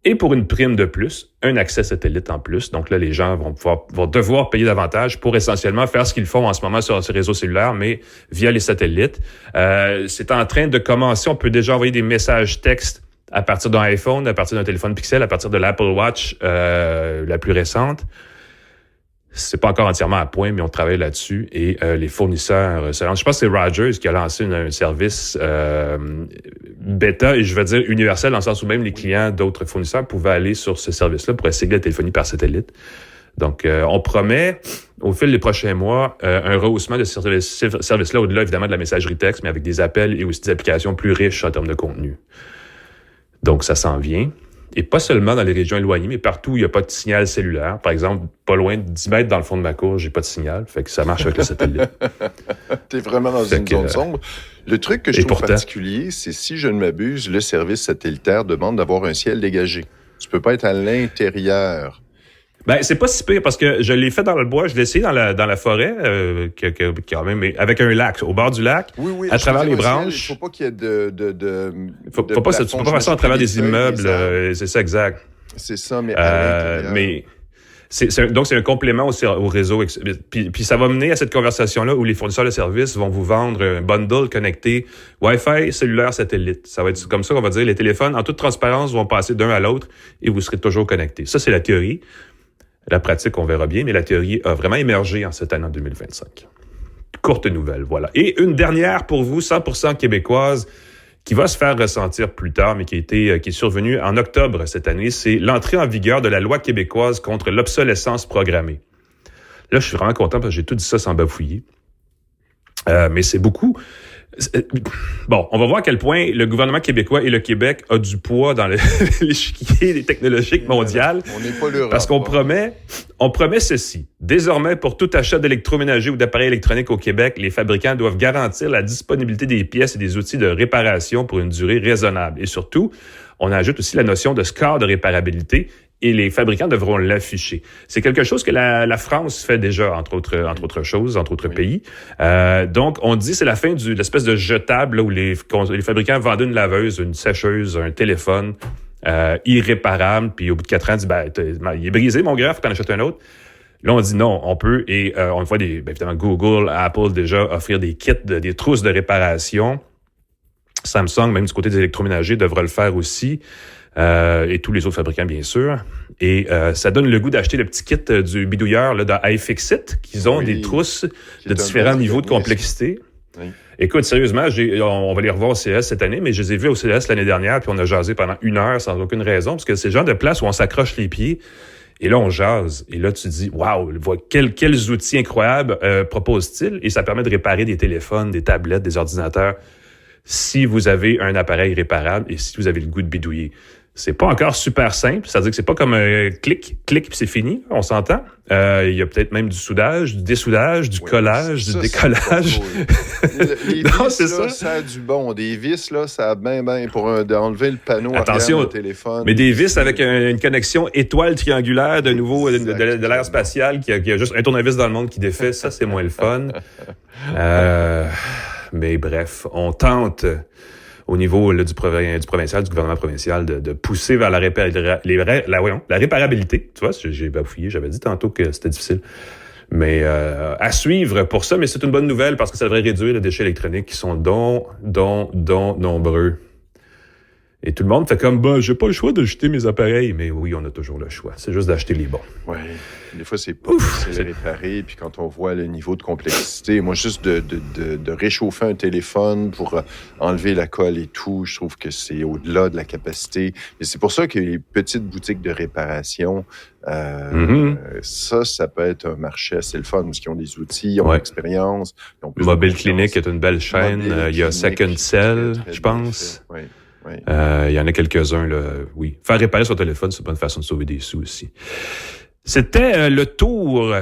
Et pour une prime de plus, un accès satellite en plus. Donc là, les gens vont devoir payer davantage pour essentiellement faire ce qu'ils font en ce moment sur ces réseaux cellulaires, mais via les satellites. C'est en train de commencer. On peut déjà envoyer des messages textes à partir d'un iPhone, à partir d'un téléphone Pixel, à partir de l'Apple Watch la plus récente. C'est pas encore entièrement à point, mais on travaille là-dessus. Et les fournisseurs, je pense que c'est Rogers qui a lancé un service bêta, et je vais dire universel, dans le sens où même les clients d'autres fournisseurs pouvaient aller sur ce service-là pour essayer la téléphonie par satellite. Donc, on promet, au fil des prochains mois, un rehaussement de ce service-là, au-delà évidemment de la messagerie texte, mais avec des appels et aussi des applications plus riches en termes de contenu. Donc, ça s'en vient. Et pas seulement dans les régions éloignées, mais partout où il n'y a pas de signal cellulaire. Par exemple, pas loin de 10 mètres dans le fond de ma cour, j'ai pas de signal. Fait que ça marche avec le satellite. T'es vraiment dans une zone sombre. Le truc que je trouve particulier, c'est, si je ne m'abuse, le service satellitaire demande d'avoir un ciel dégagé. Tu peux pas être à l'intérieur. Ben, c'est pas si pire parce que je l'ai fait dans le bois, je l'ai essayé dans la forêt, quand même, mais avec un lac, au bord du lac, oui, à travers les branches. Il faut pas qu'il y ait de faut pas faire ça à travers des immeubles, c'est ça, exact. C'est ça, mais à l'intérieur. Mais donc c'est un complément au réseau. Puis ça va mener à cette conversation-là où les fournisseurs de services vont vous vendre un bundle connecté Wi-Fi, cellulaire, satellite. Ça va être comme ça qu'on va dire, les téléphones, en toute transparence, vont passer d'un à l'autre et vous serez toujours connectés. Ça, c'est la théorie. La pratique, on verra bien, mais la théorie a vraiment émergé en cette année, en 2025. Courte nouvelle, voilà. Et une dernière pour vous, 100% québécoise, qui va se faire ressentir plus tard, mais qui est survenue en octobre cette année, c'est l'entrée en vigueur de la loi québécoise contre l'obsolescence programmée. Là, je suis vraiment content parce que j'ai tout dit ça sans bafouiller. Mais c'est beaucoup. Bon, on va voir à quel point le gouvernement québécois et le Québec a du poids dans l'échiquier technologique mondial. On n'est pas l'Europe. Parce qu'on promet ceci. Désormais, pour tout achat d'électroménager ou d'appareils électroniques au Québec, les fabricants doivent garantir la disponibilité des pièces et des outils de réparation pour une durée raisonnable. Et surtout, on ajoute aussi la notion de score de réparabilité. Et les fabricants devront l'afficher. C'est quelque chose que la France fait déjà, entre autres choses, entre autres pays. Donc, on dit c'est la fin de l'espèce de jetable là, où les fabricants vendaient une laveuse, une sécheuse, un téléphone irréparable. Puis au bout de 4 ans, on dit, il est brisé, mon gars, faut t'en acheter un autre. Là, on dit non, on peut. Et on voit évidemment Google, Apple déjà offrir des kits, des trousses de réparation. Samsung, même du côté des électroménagers, devra le faire aussi. Et tous les autres fabricants, bien sûr. Et ça donne le goût d'acheter le petit kit du bidouilleur là, de iFixit, qu'ils ont des trousses de différents niveaux de complexité. Oui. Écoute, sérieusement, on va les revoir au CES cette année, mais je les ai vus au CES l'année dernière, puis on a jasé pendant 1 heure sans aucune raison, parce que c'est le genre de place où on s'accroche les pieds, et là, on jase. Et là, tu te dis, waouh, quels outils incroyables propose-t-il? Et ça permet de réparer des téléphones, des tablettes, des ordinateurs, si vous avez un appareil réparable et si vous avez le goût de bidouiller. C'est pas encore super simple, c'est-à-dire que c'est pas comme un clic, puis c'est fini, on s'entend. Il y a peut-être même du soudage, du dessoudage, du collage, du décollage. Les vis, là, ça a du bon. Des vis, là, ça a bien pour enlever le panneau attention, du téléphone. Mais des vis avec une connexion étoile triangulaire de nouveau de l'air spatial qui a juste un tournevis dans le monde qui défait, ça, c'est moins le fun. Mais bref, on tente au niveau là, du provincial, du gouvernement provincial, de pousser vers la réparabilité. Tu vois, j'ai bafouillé, j'avais dit tantôt que c'était difficile. Mais à suivre pour ça, mais c'est une bonne nouvelle parce que ça devrait réduire les déchets électroniques qui sont nombreux. Et tout le monde fait comme, j'ai pas le choix d'acheter mes appareils. Mais oui, on a toujours le choix. C'est juste d'acheter les bons. Oui. Des fois, c'est pas facile à réparer. Puis quand on voit le niveau de complexité, moi, juste de réchauffer un téléphone pour enlever la colle et tout, je trouve que c'est au-delà de la capacité. Et c'est pour ça que les petites boutiques de réparation, ça peut être un marché assez le fun, parce qu'ils ont des outils, ils ont l'expérience. Mobile Clinic est une belle chaîne. Il y a Second Cell, je pense. Oui. Oui. Il y en a quelques-uns, là, oui. Faire réparer son téléphone, c'est pas une façon de sauver des sous aussi. C'était le tour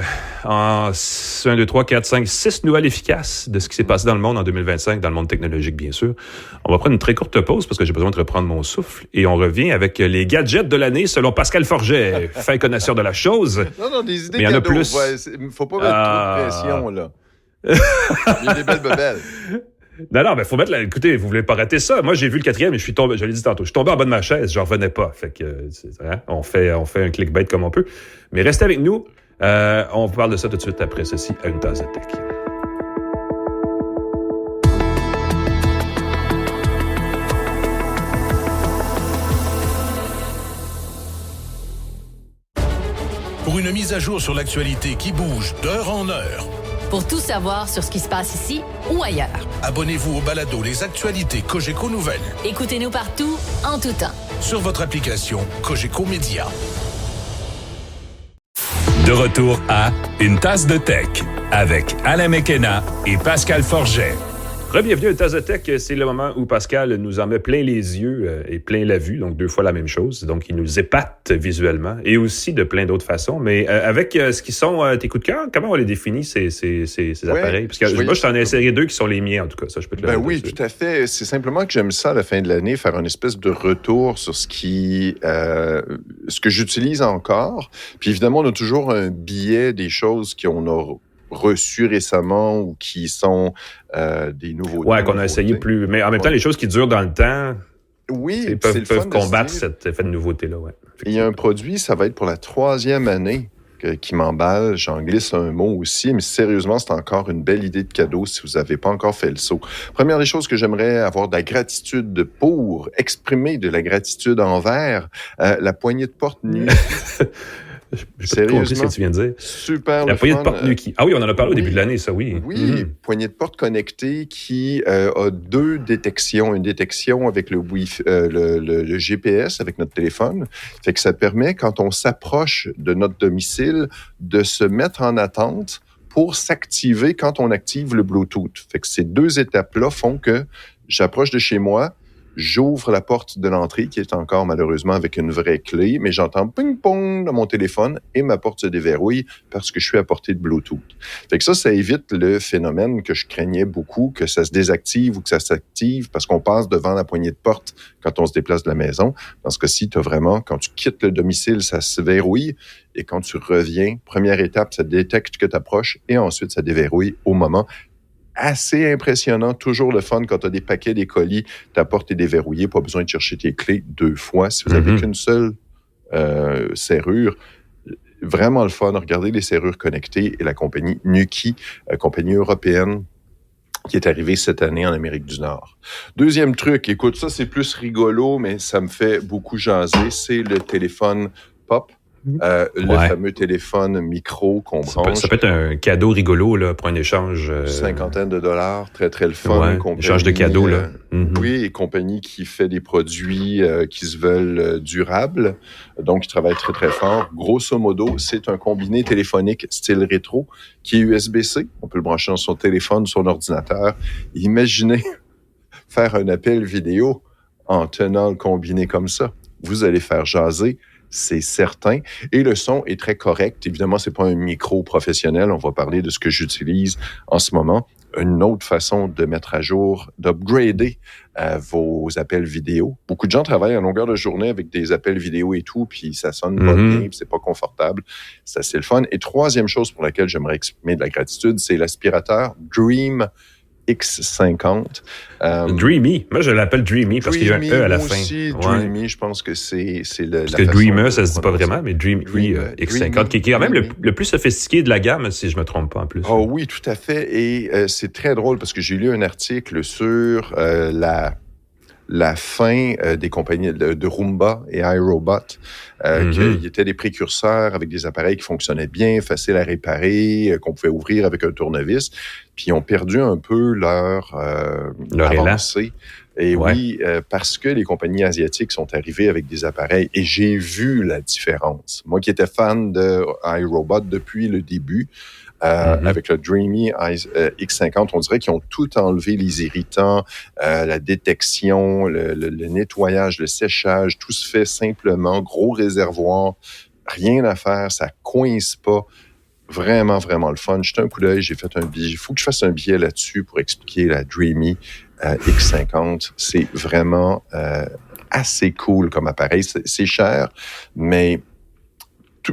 en 1, 2, 3, 4, 5, 6 nouvelles efficaces de ce qui s'est passé dans le monde en 2025, dans le monde technologique, bien sûr. On va prendre une très courte pause parce que j'ai besoin de reprendre mon souffle et on revient avec les gadgets de l'année selon Pascal Forget, fin connaisseur de la chose. Non, des idées mais il y en a cadeaux. plus. Faut pas mettre trop de pression, là. Il y a des belles bebelles. Non, mais faut mettre écoutez, vous voulez pas rater ça. Moi, j'ai vu le 4e et je suis tombé, je l'ai dit tantôt, je suis tombé en bas de ma chaise, j'en revenais pas. Fait que, on fait un clickbait comme on peut. Mais restez avec nous. On vous parle de ça tout de suite après ceci à une tasse de tech. Pour une mise à jour sur l'actualité qui bouge d'heure en heure. Pour tout savoir sur ce qui se passe ici ou ailleurs. Abonnez-vous au balado Les Actualités Cogeco Nouvelles. Écoutez-nous partout, en tout temps. Sur votre application Cogeco Média. De retour à Une tasse de tech avec Alain McKenna et Pascal Forget. Bienvenue à Tasse de Tech. C'est le moment où Pascal nous en met plein les yeux et plein la vue, donc 2 fois la même chose. Donc, il nous épate visuellement et aussi de plein d'autres façons. Mais avec ce qui sont tes coups de cœur, comment on les définit, ces appareils? Parce que moi, je t'en ai inséré 2 qui sont les miens, en tout cas. Ça, je peux te le dire. Oui, tout à fait. C'est simplement que j'aime ça à la fin de l'année, faire une espèce de retour sur ce que j'utilise encore. Puis évidemment, on a toujours un billet des choses qu'on a reçus récemment ou qui sont des nouveautés. Ouais, qu'on a essayé plus. Mais en même temps, les choses qui durent dans le temps, peuvent combattre cet effet de nouveauté-là. Ouais. Il y a un produit, ça va être pour la 3e année qui m'emballe. J'en glisse un mot aussi, mais sérieusement, c'est encore une belle idée de cadeau si vous n'avez pas encore fait le saut. Première des choses que j'aimerais avoir de la gratitude pour, exprimer de la gratitude envers, la poignée de porte nue. Sérieusement, ce que tu viens de dire. Super. La poignée de porte nue qui... Ah oui, on en a parlé au début de l'année, ça, oui. Oui, poignée de porte connectée qui a 2 détections. Une détection avec le GPS, avec notre téléphone. Fait que ça permet, quand on s'approche de notre domicile, de se mettre en attente pour s'activer quand on active le Bluetooth. Fait que ces 2 étapes-là font que j'approche de chez moi, j'ouvre la porte de l'entrée, qui est encore malheureusement avec une vraie clé, mais j'entends ping-pong dans mon téléphone et ma porte se déverrouille parce que je suis à portée de Bluetooth. Fait que ça évite le phénomène que je craignais beaucoup, que ça se désactive ou que ça s'active parce qu'on passe devant la poignée de porte quand on se déplace de la maison. Dans ce cas-ci, tu as vraiment, quand tu quittes le domicile, ça se verrouille et quand tu reviens, première étape, ça détecte que tu approches et ensuite ça déverrouille au moment. Assez impressionnant, toujours le fun quand tu as des paquets, des colis, ta porte est déverrouillée, pas besoin de chercher tes clés 2 fois. Si vous n'avez qu'une seule serrure, vraiment le fun. Regardez les serrures connectées et la compagnie Nuki, compagnie européenne qui est arrivée cette année en Amérique du Nord. Deuxième truc, écoute, ça c'est plus rigolo, mais ça me fait beaucoup jaser, c'est le téléphone Pop. Le fameux téléphone micro qu'on branche. Ça peut être un cadeau rigolo là, pour un échange. Cinquantaine de dollars, très très le fun. Échange de cadeaux. Là. Oui, et compagnie qui fait des produits qui se veulent durables. Donc, ils travaillent très très fort. Grosso modo, c'est un combiné téléphonique style rétro qui est USB-C. On peut le brancher dans son téléphone, son ordinateur. Imaginez faire un appel vidéo en tenant le combiné comme ça. Vous allez faire jaser. C'est certain. Et le son est très correct. Évidemment, c'est pas un micro professionnel. On va parler de ce que j'utilise en ce moment. Une autre façon de mettre à jour, d'upgrader vos appels vidéo. Beaucoup de gens travaillent à longueur de journée avec des appels vidéo et tout, puis ça sonne pas bien, puis c'est pas confortable. Ça, c'est le fun. Et troisième chose pour laquelle j'aimerais exprimer de la gratitude, c'est l'aspirateur Dream X50. Dreamy. Moi, je l'appelle Dreamy parce qu'il y a un E à la fin. Aussi, Dreamy, je pense que c'est parce que Dreamer, ça se dit pas vraiment, mais Dreamy X50, qui est quand même le plus sophistiqué de la gamme, si je me trompe pas en plus. Oh oui, tout à fait. Et c'est très drôle parce que j'ai lu un article sur la fin des compagnies de Roomba et iRobot, qui étaient des précurseurs avec des appareils qui fonctionnaient bien, faciles à réparer, qu'on pouvait ouvrir avec un tournevis, puis ils ont perdu un peu leur avancée. Et oui, parce que les compagnies asiatiques sont arrivées avec des appareils et j'ai vu la différence. Moi qui étais fan de iRobot depuis le début, avec le Dreamy X50, on dirait qu'ils ont tout enlevé, les irritants, la détection, le nettoyage, le séchage, tout se fait simplement, gros réservoir, rien à faire, ça coince pas. Vraiment, vraiment le fun. Jeté un coup d'œil, j'ai fait un billet. Il faut que je fasse un billet là-dessus pour expliquer la Dreamy X50. C'est vraiment assez cool comme appareil. C'est cher, mais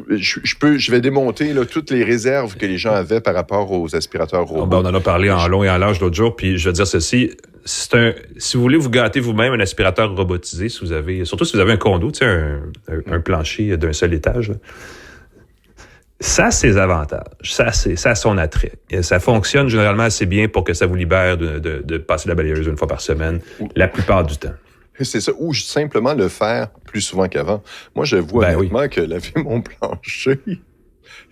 je vais démonter là, toutes les réserves que les gens avaient par rapport aux aspirateurs robots. On en a parlé en long et en large l'autre jour, puis je veux dire ceci, si vous voulez vous gâter vous-même un aspirateur robotisé, surtout si vous avez un condo, tu sais, un plancher d'un seul étage, là, ça a ses avantages, ça a son attrait. Et ça fonctionne généralement assez bien pour que ça vous libère de passer la balayeuse une fois par semaine, la plupart du temps. C'est ça, ou simplement le faire plus souvent qu'avant. Moi, je vois honnêtement que laver mon plancher,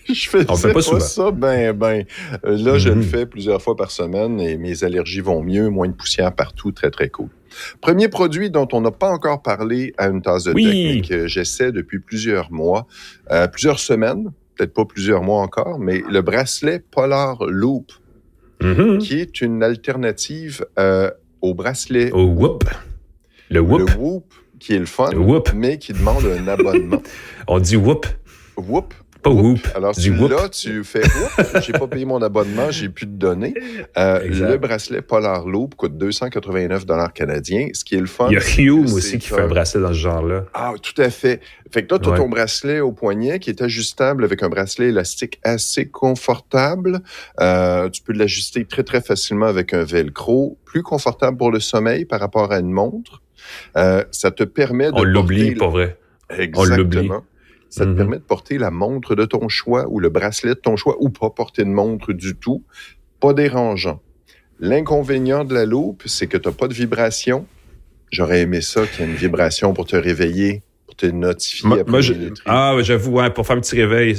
je faisais pas ça ben. Là, je le fais plusieurs fois par semaine et mes allergies vont mieux, moins de poussière partout, très, très cool. Premier produit dont on n'a pas encore parlé à une tasse de tech, mais que j'essaie depuis plusieurs mois, plusieurs semaines, peut-être pas plusieurs mois encore, mais le bracelet Polar Loop, qui est une alternative au bracelet Whoop. Le Whoop, qui est le fun, mais qui demande un abonnement. On dit Whoop. Whoop. Pas Whoop. Alors, tu fais Whoop. J'ai pas payé mon abonnement, j'ai plus de données. Le bracelet Polar Loop coûte 289 $ canadiens. Ce qui est le fun. Il y a Hume aussi qui fait un bracelet dans ce genre-là. Ah, tout à fait. Fait que là, tu as ton bracelet au poignet qui est ajustable avec un bracelet élastique assez confortable. Tu peux l'ajuster très, très facilement avec un velcro. Plus confortable pour le sommeil par rapport à une montre. Ça te permet de... On l'oublie, pas vrai. Exactement. On l'oublie. Ça te permet de porter la montre de ton choix ou le bracelet de ton choix ou pas porter de montre du tout. Pas dérangeant. L'inconvénient de la loupe, c'est que tu n'as pas de vibration. J'aurais aimé ça qu'il y ait une vibration pour te réveiller, pour te notifier après j'avoue, pour faire un petit réveil.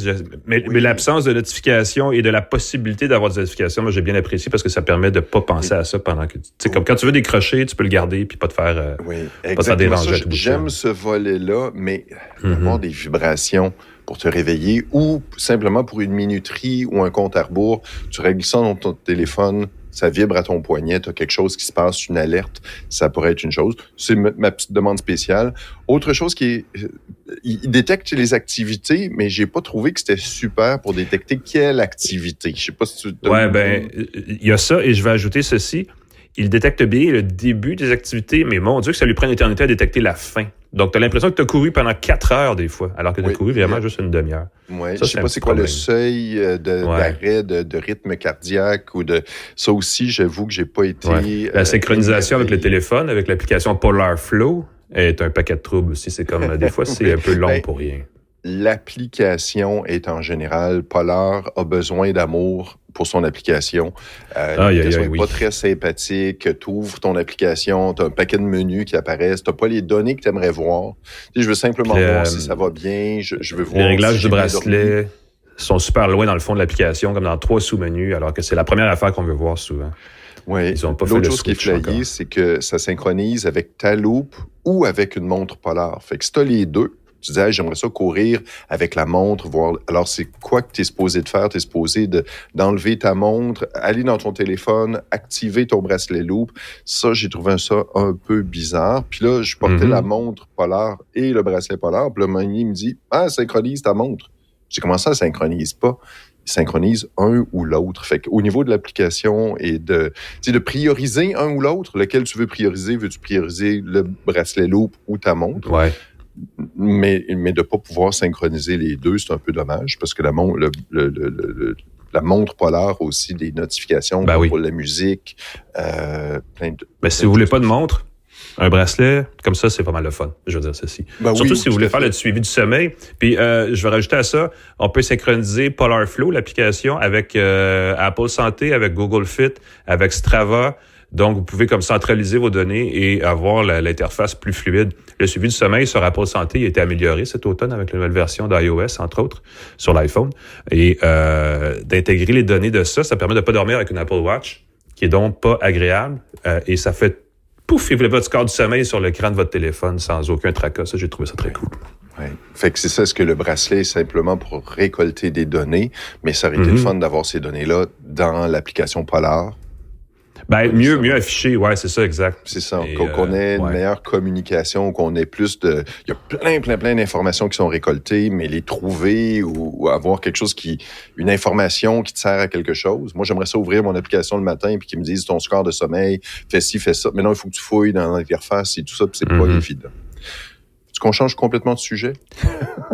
Mais l'absence de notification et de la possibilité d'avoir des notifications, moi, j'ai bien apprécié parce que ça permet de pas penser à ça pendant que... Tu sais, comme quand tu veux décrocher, tu peux le garder puis pas te faire, pas te faire déranger. J'aime ce volet-là, mais avoir des vibrations pour te réveiller ou simplement pour une minuterie ou un compte à rebours, tu règles ça dans ton téléphone, ça vibre à ton poignet, tu as quelque chose qui se passe, une alerte, ça pourrait être une chose. C'est ma petite demande spéciale. Autre chose il détecte les activités, mais j'ai pas trouvé que c'était super pour détecter quelle activité. Je sais pas si tu... il y a ça, et je vais ajouter ceci. Il détecte bien le début des activités, mais mon Dieu que ça lui prend une éternité à détecter la fin. Donc, tu as l'impression que tu as couru pendant 4 heures des fois, alors que tu as couru vraiment juste une demi-heure. Oui, je sais pas c'est quoi le seuil d'arrêt, de rythme cardiaque ou de... Ça aussi, j'avoue que j'ai pas été... La synchronisation avec le téléphone, avec l'application Polar Flow, est un paquet de troubles aussi. C'est comme, des fois, c'est un peu long pour rien. L'application est en général, Polar a besoin d'amour pour son application. L'application n'est pas très sympathique. Tu ouvres ton application, tu as un paquet de menus qui apparaissent. Tu n'as pas les données que tu aimerais voir. Je veux simplement voir si ça va bien. Je veux voir les réglages du bracelet sont super loin dans le fond de l'application, comme dans 3 sous-menus, alors que c'est la première affaire qu'on veut voir souvent. Oui. L'autre chose qui est flayée, c'est que ça synchronise avec ta loupe ou avec une montre Polar. Fait que si tu as les deux, tu disais, j'aimerais ça courir avec la montre, voir. Alors, c'est quoi que tu es supposé de faire? Tu es supposé d'enlever ta montre, aller dans ton téléphone, activer ton bracelet Loop. Ça, j'ai trouvé ça un peu bizarre. Puis là, je portais la montre Polar et le bracelet Polar. Puis le manier me dit, synchronise ta montre. J'ai commencé, ça synchronise pas. Il synchronise un ou l'autre. Fait qu'au niveau de l'application et de prioriser un ou l'autre, lequel tu veux prioriser? Veux-tu prioriser le bracelet Loop ou ta montre? Ouais. Mais de ne pas pouvoir synchroniser les deux, c'est un peu dommage parce que la montre Polar a aussi des notifications pour la musique. Si vous voulez pas de montre, un bracelet, comme ça, c'est pas mal le fun, je veux dire ceci. Surtout si vous voulez faire le suivi du sommeil. Puis, je vais rajouter à ça, on peut synchroniser Polar Flow, l'application, avec Apple Santé, avec Google Fit, avec Strava. Donc, vous pouvez comme centraliser vos données et avoir l'interface plus fluide. Le suivi du sommeil sur Apple Santé a été amélioré cet automne avec la nouvelle version d'iOS, entre autres, sur l'iPhone. Et d'intégrer les données de ça permet de ne pas dormir avec une Apple Watch, qui est donc pas agréable. Et ça fait pouf, et vous avez votre score du sommeil sur l'écran de votre téléphone sans aucun tracas. Ça, j'ai trouvé ça très cool. Ouais. Fait que c'est ça, ce que le bracelet est simplement pour récolter des données, mais ça aurait été le fun d'avoir ces données-là dans l'application Polar. Ben, mieux affiché, ouais, c'est ça, exact. C'est ça, qu'on ait une meilleure communication, qu'on ait plus de... Il y a plein d'informations qui sont récoltées, mais les trouver ou avoir quelque chose une information qui te sert à quelque chose. Moi, j'aimerais ça ouvrir mon application le matin puis qu'ils me disent ton score de sommeil, fais ci, fais ça. Mais non, il faut que tu fouilles dans l'interface et tout ça, puis c'est pas évident. Est-ce qu'on change complètement de sujet?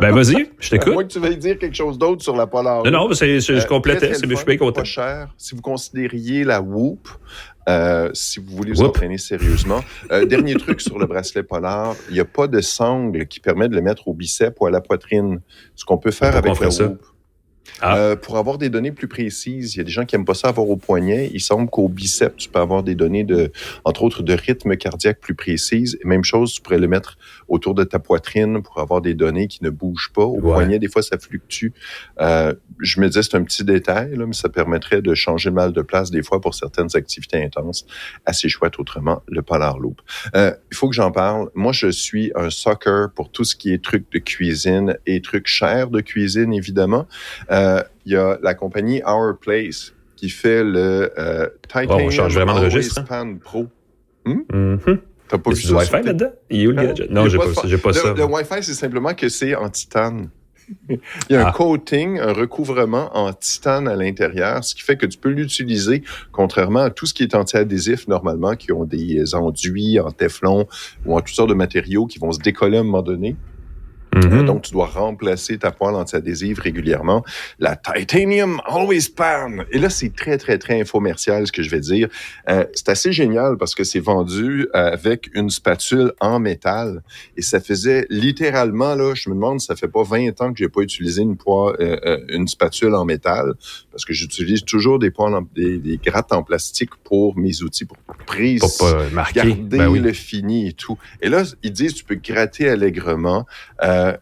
Ben, vas-y, je t'écoute. À moins que tu veuilles dire quelque chose d'autre sur la Polar. Non, je complétais, je suis bien content. Pas cher. Si vous considériez la Whoop, si vous voulez vous entraîner sérieusement. Dernier truc sur le bracelet Polar, il n'y a pas de sangle qui permet de le mettre au biceps ou à la poitrine. Ce qu'on peut faire avec la Whoop. Pour avoir des données plus précises, il y a des gens qui n'aiment pas ça avoir au poignet. Il semble qu'au biceps, tu peux avoir des données entre autres, de rythme cardiaque plus précises. Et même chose, tu pourrais le mettre autour de ta poitrine pour avoir des données qui ne bougent pas. Au poignet, des fois, ça fluctue. Je me disais, c'est un petit détail, là, mais ça permettrait de changer le mal de place des fois pour certaines activités intenses. Assez chouette autrement, le Polar Loop. Il faut que j'en parle. Moi, je suis un sucker pour tout ce qui est trucs de cuisine et trucs chers de cuisine, évidemment. Il y a la compagnie Our Place qui fait le Titanium Always Pan Pro. T'as pas vu ça? Du Wi-Fi là-dedans? Il est où le gadget? Non, j'ai pas ça. Le Wi-Fi, c'est simplement que c'est en titane. Il y a un coating, un recouvrement en titane à l'intérieur, ce qui fait que tu peux l'utiliser, contrairement à tout ce qui est anti-adhésif normalement, qui ont des enduits en téflon ou en toutes sortes de matériaux qui vont se décoller à un moment donné. Donc, tu dois remplacer ta poêle anti-adhésive régulièrement. La Titanium Always Pan. Et là, c'est très, très, très infomercial, ce que je vais dire. C'est assez génial parce que c'est vendu avec une spatule en métal. Et ça faisait littéralement, là, je me demande, ça fait pas 20 ans que j'ai pas utilisé une spatule en métal parce que j'utilise toujours des poêles, des grattes en plastique pour mes outils, pour garder le fini et tout. Et là, ils disent, tu peux gratter allègrement.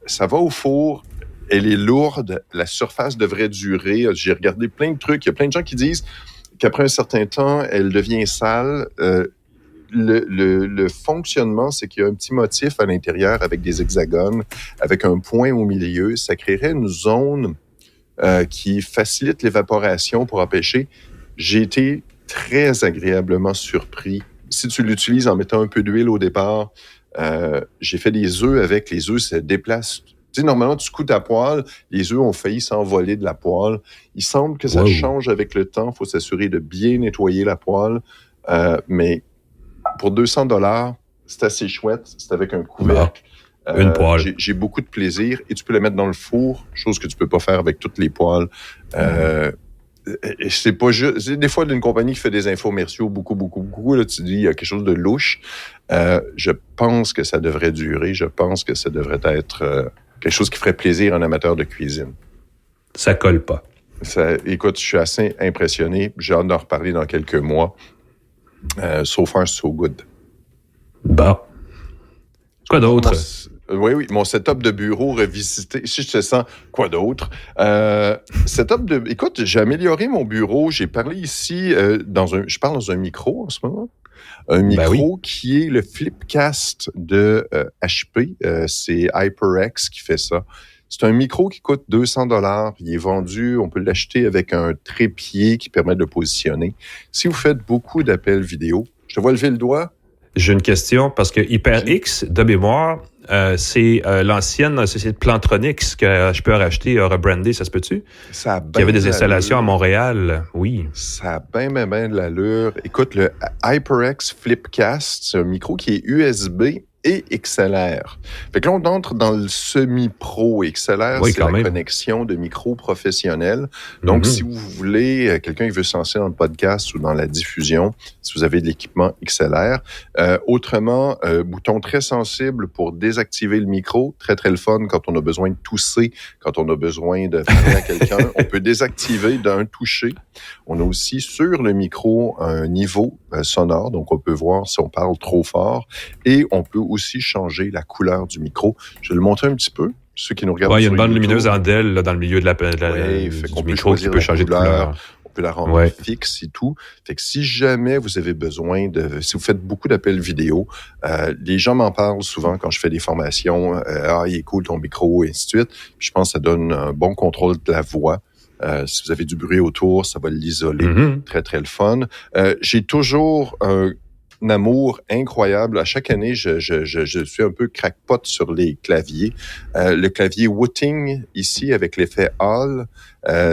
Ça va au four, elle est lourde, la surface devrait durer. J'ai regardé plein de trucs. Il y a plein de gens qui disent qu'après un certain temps, elle devient sale. Le fonctionnement, c'est qu'il y a un petit motif à l'intérieur avec des hexagones, avec un point au milieu. Ça créerait une zone qui facilite l'évaporation pour empêcher. J'ai été très agréablement surpris. Si tu l'utilises en mettant un peu d'huile au départ, j'ai fait des œufs avec. Les œufs se déplacent. Tu sais, normalement, tu couds ta poêle, les œufs ont failli s'envoler de la poêle. Il semble que ça change avec le temps. Il faut s'assurer de bien nettoyer la poêle. Mais pour $200, c'est assez chouette. C'est avec un couvercle. Une poêle. J'ai beaucoup de plaisir. Et tu peux la mettre dans le four, chose que tu peux pas faire avec toutes les poêles. C'est pas juste. C'est des fois d'une compagnie qui fait des infomerciaux beaucoup. Là, tu dis il y a quelque chose de louche. Je pense que ça devrait durer. Je pense que ça devrait être quelque chose qui ferait plaisir à un amateur de cuisine. Ça colle pas. Écoute, je suis assez impressionné. J'ai hâte d'en reparler dans quelques mois. So far, so good. Bon. Quoi d'autre? Oui, mon setup de bureau revisité. Si je te sens, quoi d'autre? Écoute, j'ai amélioré mon bureau. J'ai parlé ici je parle dans un micro en ce moment. Un micro qui est le Flipcast de HP. C'est HyperX qui fait ça. C'est un micro qui coûte $200. Il est vendu, on peut l'acheter avec un trépied qui permet de le positionner. Si vous faites beaucoup d'appels vidéo, je te vois lever le doigt. J'ai une question parce que HyperX, de mémoire, c'est l'ancienne société de Plantronics que je peux racheter, rebrandé, ça se peut-tu? Ça a qui avait des installations à Montréal, oui. Ça a bien de l'allure. Écoute, le HyperX Flipcast, c'est un micro qui est USB et XLR. Fait que là, on entre dans le semi-pro. XLR, c'est la connexion de micro professionnel. Donc, si vous voulez, quelqu'un qui veut se lancer dans le podcast ou dans la diffusion, si vous avez de l'équipement XLR. Autrement, bouton très sensible pour désactiver le micro. Très, très le fun quand on a besoin de tousser, quand on a besoin de parler à quelqu'un. On peut désactiver d'un toucher. On a aussi sur le micro un niveau sonore, donc on peut voir si on parle trop fort, et on peut aussi changer la couleur du micro. Je vais le montrer un petit peu. Ceux qui nous regardent il y a sur une bande YouTube, lumineuse en DEL là, dans le milieu de fait du micro qui peut changer de couleur. On peut la rendre fixe et tout. Fait que si jamais vous avez besoin si vous faites beaucoup d'appels vidéo, les gens m'en parlent souvent quand je fais des formations. Il est cool ton micro, et ainsi de suite. Puis je pense que ça donne un bon contrôle de la voix. Si vous avez du bruit autour, ça va l'isoler. Très, très le fun. J'ai toujours un amour incroyable. À chaque année, je suis un peu crackpot sur les claviers. Le clavier Wooting, ici, avec l'effet Hall,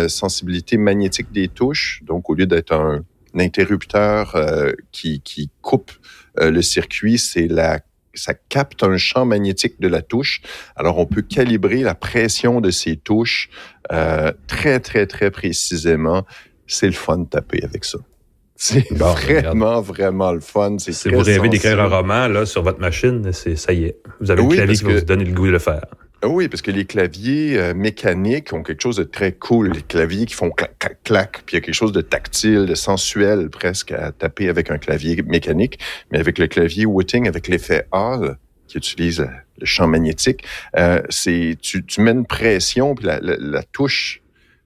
sensibilité magnétique des touches. Donc, au lieu d'être un interrupteur qui coupe le circuit, ça capte un champ magnétique de la touche. Alors, on peut calibrer la pression de ces touches très, très, très précisément. C'est le fun de taper avec ça. C'est vraiment le fun. Si vous rêvez d'écrire un roman là, sur votre machine, ça y est. Vous avez le clavier qui va vous donner le goût de le faire. Oui, parce que les claviers mécaniques ont quelque chose de très cool. Les claviers qui font clac, clac, clac. Puis il y a quelque chose de tactile, de sensuel presque à taper avec un clavier mécanique. Mais avec le clavier Wooting, avec l'effet Hall, qui utilise le champ magnétique, tu mets une pression, puis la touche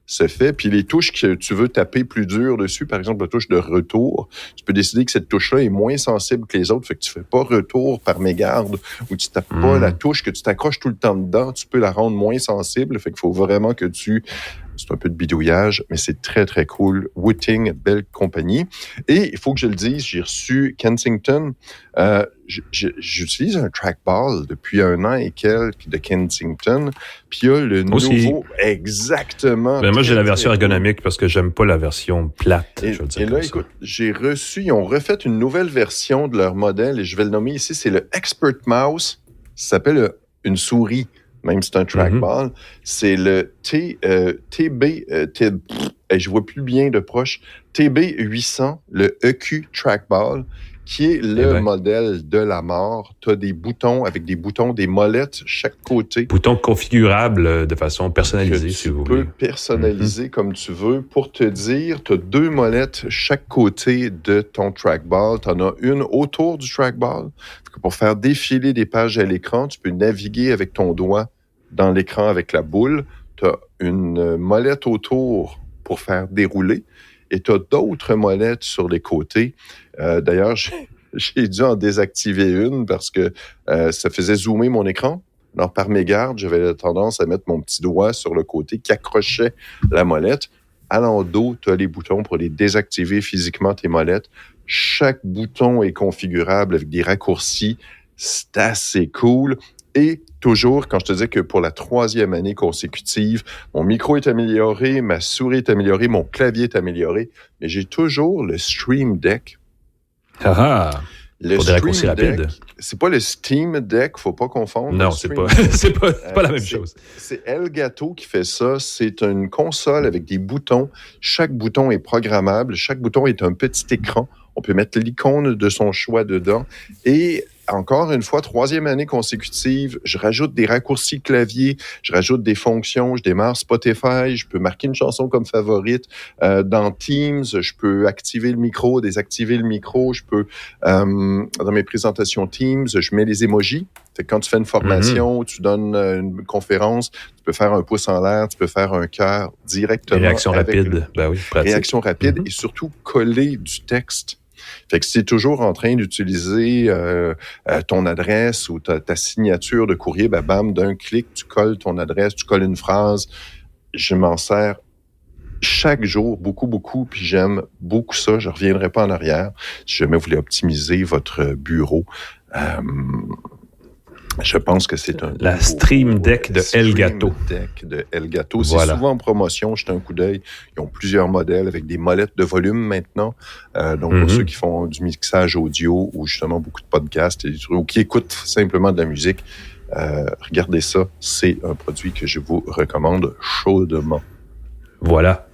se fait. Puis les touches que tu veux taper plus dur dessus, par exemple la touche de retour, tu peux décider que cette touche-là est moins sensible que les autres, fait que tu fais pas retour par mégarde, ou tu tapes pas la touche que tu t'accroches tout le temps dedans, tu peux la rendre moins sensible, fait qu'il faut vraiment que c'est un peu de bidouillage, mais c'est très, très cool. Wooting, belle compagnie. Et il faut que je le dise, j'ai reçu Kensington. J'utilise un trackball depuis 1 an et quelques de Kensington. Puis il y a le nouveau... Exactement. Ben moi, j'ai la version ergonomique parce que j'aime pas la version plate. Et là, écoute, ils ont refait une nouvelle version de leur modèle et je vais le nommer ici, c'est le Expert Mouse. Ça s'appelle une souris. Même si c'est un trackball, c'est le je vois plus bien de proche, TB800, le EQ trackball, qui est le modèle de la mort. Tu as des boutons avec des molettes chaque côté. Boutons configurables de façon personnalisée, si vous voulez. Tu peux personnaliser comme tu veux. Pour te dire, tu as 2 molettes chaque côté de ton trackball. Tu en as une autour du trackball. Pour faire défiler des pages à l'écran, tu peux naviguer avec ton doigt dans l'écran avec la boule. Tu as une molette autour pour faire dérouler et tu as d'autres molettes sur les côtés. D'ailleurs, j'ai dû en désactiver une parce que ça faisait zoomer mon écran. Alors, par mégarde, j'avais tendance à mettre mon petit doigt sur le côté qui accrochait la molette. À l'endos, tu as les boutons pour les désactiver physiquement, tes molettes. Chaque bouton est configurable avec des raccourcis. C'est assez cool. Et toujours, quand je te dis que pour la 3e année consécutive, mon micro est amélioré, ma souris est améliorée, mon clavier est amélioré, mais j'ai toujours le Stream Deck. Le pour des raccourcis rapides. C'est pas le Steam Deck, faut pas confondre. Non, c'est pas la même chose. C'est Elgato qui fait ça. C'est une console avec des boutons. Chaque bouton est programmable. Chaque bouton est un petit écran. On peut mettre l'icône de son choix dedans. Et encore une fois, 3e année consécutive, je rajoute des raccourcis clavier, je rajoute des fonctions, je démarre Spotify, je peux marquer une chanson comme favorite. Dans Teams, je peux activer le micro, désactiver le micro. Je peux, dans mes présentations Teams, je mets les emojis. Fait que quand tu fais une formation, tu donnes une conférence, tu peux faire un pouce en l'air, tu peux faire un cœur directement. Réaction rapide, pratique. Réaction rapide et surtout coller du texte. Fait que si tu es toujours en train d'utiliser ton adresse ou ta signature de courrier, bam, d'un clic, tu colles ton adresse, tu colles une phrase. Je m'en sers chaque jour, beaucoup, puis j'aime beaucoup ça. Je ne reviendrai pas en arrière. Si jamais vous voulez optimiser votre bureau, je pense que c'est la Stream Deck de Elgato. C'est souvent en promotion. Jetez un coup d'œil. Ils ont plusieurs modèles avec des molettes de volume maintenant. Donc, pour ceux qui font du mixage audio ou justement beaucoup de podcasts ou qui écoutent simplement de la musique, regardez ça. C'est un produit que je vous recommande chaudement. Voilà.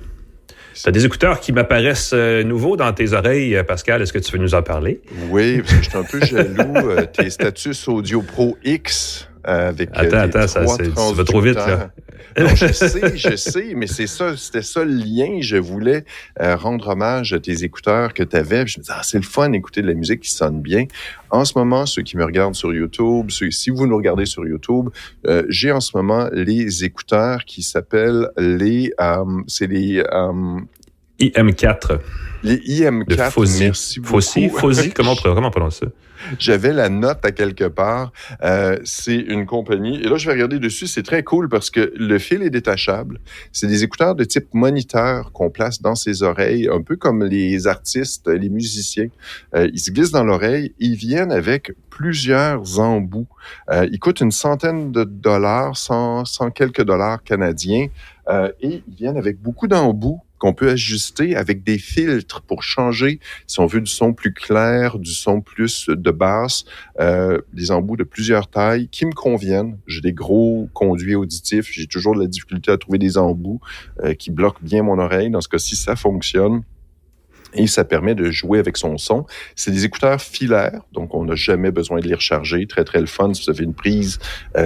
Tu as des écouteurs qui m'apparaissent nouveaux dans tes oreilles, Pascal. Est-ce que tu veux nous en parler? Oui, parce que je suis un peu jaloux. Tes Status Audio Pro X, avec Attends, tu vas trop vite, là. Non, je sais, mais c'était ça le lien. Je voulais rendre hommage à tes écouteurs que tu avais. Je me disais, c'est le fun d'écouter de la musique qui sonne bien. En ce moment, ceux qui me regardent sur YouTube, si vous nous regardez sur YouTube, j'ai en ce moment les écouteurs qui s'appellent IM4. Les IM4, merci beaucoup. Fossi, comment on prononce ça? J'avais la note à quelque part. C'est une compagnie. Et là, je vais regarder dessus. C'est très cool parce que le fil est détachable. C'est des écouteurs de type moniteur qu'on place dans ses oreilles, un peu comme les artistes, les musiciens. Ils se glissent dans l'oreille. Ils viennent avec plusieurs embouts. Ils coûtent une centaine de dollars, 100 quelques dollars canadiens. Et ils viennent avec beaucoup d'embouts qu'on peut ajuster avec des filtres pour changer, si on veut du son plus clair, du son plus de basse, des embouts de plusieurs tailles qui me conviennent. J'ai des gros conduits auditifs, j'ai toujours de la difficulté à trouver des embouts qui bloquent bien mon oreille. Dans ce cas-ci, ça fonctionne. Et ça permet de jouer avec son son. C'est des écouteurs filaires, donc on n'a jamais besoin de les recharger. Très, très le fun si vous avez une prise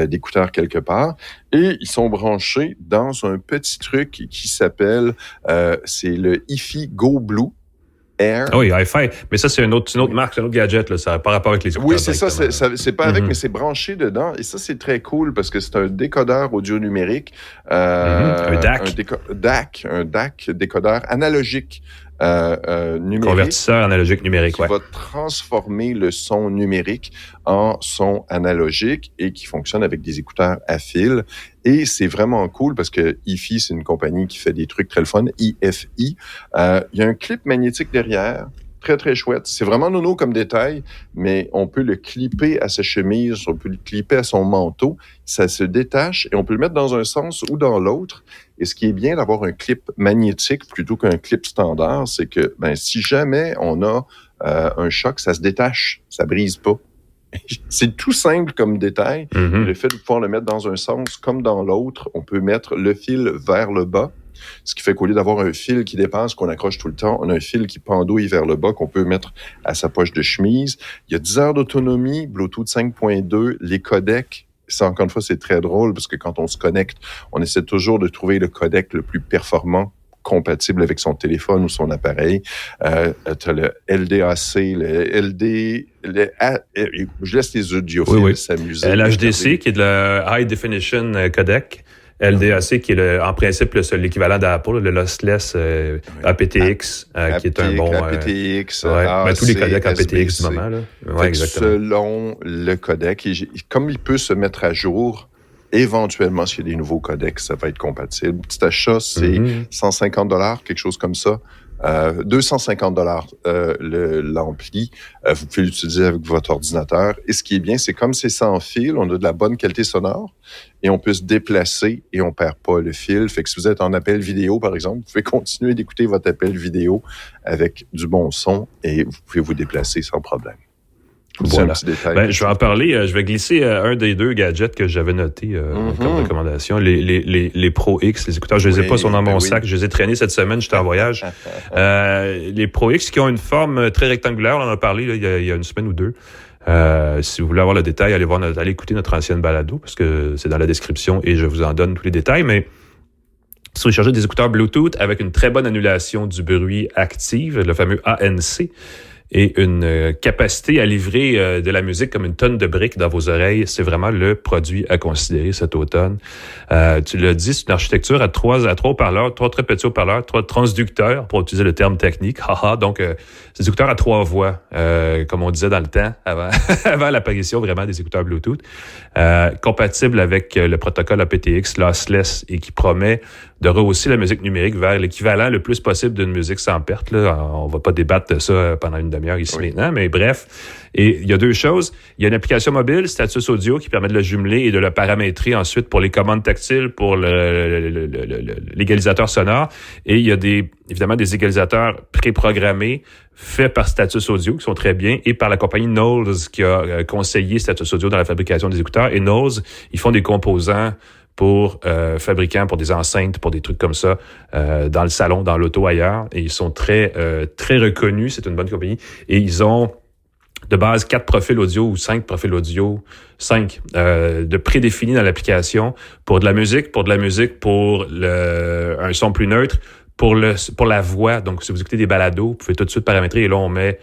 d'écouteurs quelque part. Et ils sont branchés dans un petit truc qui s'appelle, c'est le hi-fi Go Blue Air. Ah oui, hi-fi. Mais ça, c'est une autre marque, c'est un autre gadget, là. Ça n'a pas rapport avec les écouteurs. Oui, c'est ça. C'est pas avec, mais c'est branché dedans. Et ça, c'est très cool parce que c'est un décodeur audio numérique. Un DAC. Un DAC décodeur analogique. Numérique. Convertisseur analogique numérique, qui va transformer le son numérique en son analogique et qui fonctionne avec des écouteurs à fil. Et c'est vraiment cool parce que hi-fi, c'est une compagnie qui fait des trucs très le fun. IFI. Il y a un clip magnétique derrière. Très, très chouette. C'est vraiment nono comme détail, mais on peut le clipper à sa chemise, on peut le clipper à son manteau. Ça se détache et on peut le mettre dans un sens ou dans l'autre. Et ce qui est bien d'avoir un clip magnétique plutôt qu'un clip standard, c'est que si jamais on a un choc, ça se détache, ça brise pas. C'est tout simple comme détail. Le fait de pouvoir le mettre dans un sens comme dans l'autre, on peut mettre le fil vers le bas. Ce qui fait qu'au lieu d'avoir un fil qui dépasse, qu'on accroche tout le temps, on a un fil qui pendouille vers le bas qu'on peut mettre à sa poche de chemise. Il y a 10 heures d'autonomie, Bluetooth 5.2, les codecs. Ça, encore une fois, c'est très drôle parce que quand on se connecte, on essaie toujours de trouver le codec le plus performant compatible avec son téléphone ou son appareil. T'as le LDAC, le LD... je laisse les audiophiles s'amuser. L'HDC, qui est de la High Definition Codec. LDAC, qui est en principe l'équivalent d'Apple, le Lossless aptX, qui est un bon... aptX, tous les codecs aptX du moment. Là. Ouais, exactement. Selon le codec, comme il peut se mettre à jour, éventuellement, s'il y a des nouveaux codecs, ça va être compatible. Petit achat, c'est $150, quelque chose comme ça. $250 l'ampli. Vous pouvez l'utiliser avec votre ordinateur. Et ce qui est bien, c'est comme c'est sans fil, on a de la bonne qualité sonore et on peut se déplacer et on perd pas le fil. Fait que si vous êtes en appel vidéo, par exemple, vous pouvez continuer d'écouter votre appel vidéo avec du bon son et vous pouvez vous déplacer sans problème. Voilà. Un petit détail. Je vais en parler. Je vais glisser un des deux gadgets que j'avais notés comme recommandation. Les Pro X, les écouteurs. Je les ai pas, sont dans mon sac. Je les ai traînés cette semaine. J'étais en voyage. Les Pro X qui ont une forme très rectangulaire. On en a parlé là, il y a une semaine ou deux. Si vous voulez avoir le détail, allez écouter notre ancienne balado parce que c'est dans la description et je vous en donne tous les détails. Mais si vous cherchez des écouteurs Bluetooth avec une très bonne annulation du bruit active, le fameux ANC, et une capacité à livrer de la musique comme une tonne de briques dans vos oreilles, c'est vraiment le produit à considérer cet automne. Tu l'as dit, c'est une architecture à trois haut-parleurs, 3 très petits haut-parleurs, 3 transducteurs, pour utiliser le terme technique. Donc, c'est des écouteurs à 3 voix, comme on disait dans le temps, avant l'apparition vraiment des écouteurs Bluetooth, compatible avec le protocole aptX lossless et qui promet de rehausser la musique numérique vers l'équivalent le plus possible d'une musique sans perte. Là. On va pas débattre de ça pendant une demi-heure ici maintenant, mais bref. Et il y a 2 choses. Il y a une application mobile, Status Audio, qui permet de le jumeler et de le paramétrer ensuite pour les commandes tactiles, pour l'égalisateur sonore. Et il y a évidemment des égalisateurs préprogrammés faits par Status Audio, qui sont très bien, et par la compagnie Knowles, qui a conseillé Status Audio dans la fabrication des écouteurs. Et Knowles, ils font des composants pour fabricants, pour des enceintes, pour des trucs comme ça, dans le salon, dans l'auto, ailleurs. Et ils sont très reconnus. C'est une bonne compagnie. Et ils ont de base 4 profils audio ou 5 profils audio, 5 de prédéfinis dans l'application pour de la musique, pour un son plus neutre, pour la voix. Donc, si vous écoutez des balados, vous pouvez tout de suite paramétrer et là, on met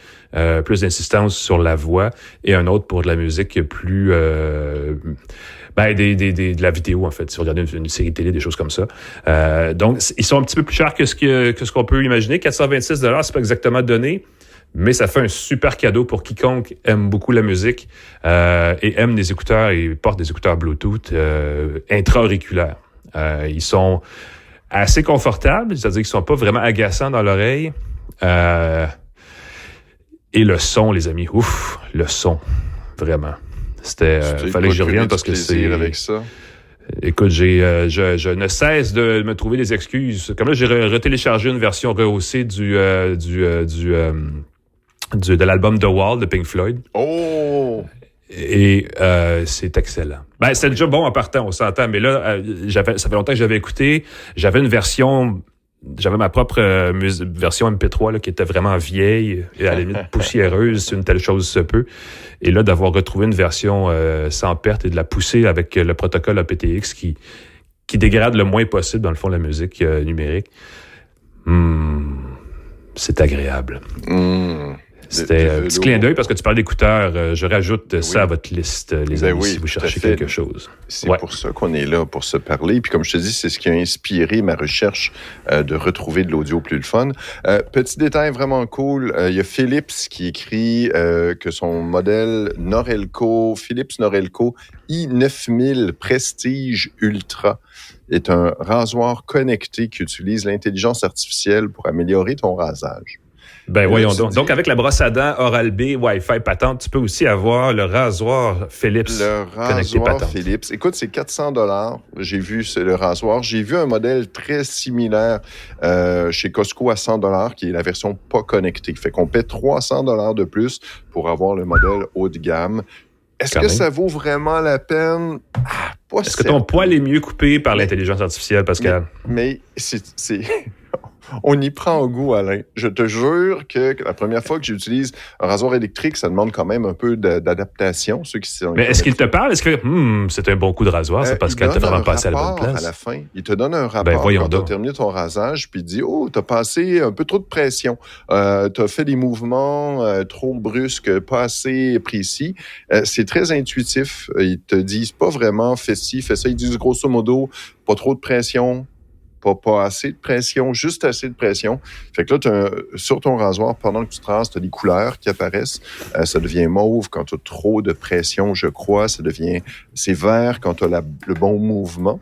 plus d'insistance sur la voix et un autre pour de la musique plus... de la vidéo, en fait, si vous regardez une série télé, des choses comme ça. Donc, ils sont un petit peu plus chers que ce qu'on peut imaginer. 426$, c'est pas exactement donné, mais ça fait un super cadeau pour quiconque aime beaucoup la musique et aime des écouteurs et porte des écouteurs Bluetooth intra-auriculaires. Ils sont assez confortables, c'est-à-dire qu'ils sont pas vraiment agaçants dans l'oreille. Et le son, les amis, le son, vraiment. Fallait que j'y revienne parce que c'est... avec ça. Écoute, je ne cesse de me trouver des excuses. Comme là, j'ai retéléchargé une version rehaussée de l'album The Wall de Pink Floyd. Oh! Et c'est excellent. Ben, c'était déjà bon en partant, on s'entend, mais là, ça fait longtemps que j'avais écouté. J'avais ma propre version MP3 là, qui était vraiment vieille et à la limite poussiéreuse, si une telle chose se peut. Et là, d'avoir retrouvé une version sans perte et de la pousser avec le protocole aptX qui dégrade le moins possible, dans le fond, la musique numérique, c'est agréable. C'était un petit clin d'œil parce que tu parles d'écouteurs. Je rajoute ça à votre liste, les amis, si vous cherchez quelque chose. C'est pour ça qu'on est là, pour se parler. Puis comme je te dis, c'est ce qui a inspiré ma recherche de retrouver de l'audio plus le fun. Petit détail vraiment cool, il y a Philips qui écrit que son modèle Philips Norelco i9000 Prestige Ultra est un rasoir connecté qui utilise l'intelligence artificielle pour améliorer ton rasage. Ben voyons donc. Donc, avec la brosse à dents Oral-B Wi-Fi patente, tu peux aussi avoir le rasoir Philips. Le rasoir Philips. Écoute, c'est 400$. J'ai vu le rasoir. J'ai vu un modèle très similaire chez Costco à 100$, qui est la version pas connectée. Fait qu'on paie 300$ de plus pour avoir le modèle haut de gamme. Est-ce que ça vaut vraiment la peine? Pas Est-ce que ton poil est mieux coupé par l'intelligence artificielle, Pascal? Mais c'est... On y prend goût, Alain. Je te jure que la première fois que j'utilise un rasoir électrique, ça demande quand même un peu d'adaptation. Mais est-ce qu'il te parle? Est-ce que c'est un bon coup de rasoir? C'est parce qu'elle t'a vraiment passé à la bonne place. À la fin, il te donne un rapport quand tu as terminé ton rasage, puis il dit, tu as passé un peu trop de pression. Tu as fait des mouvements trop brusques, pas assez précis. C'est très intuitif. Ils te disent pas vraiment, fais ci, fais ça. Ils disent grosso modo, pas trop de pression. Pas assez de pression, juste assez de pression. Fait que là, sur ton rasoir, pendant que tu te rases, tu as des couleurs qui apparaissent. Ça devient mauve quand tu as trop de pression, je crois. C'est vert quand tu as le bon mouvement.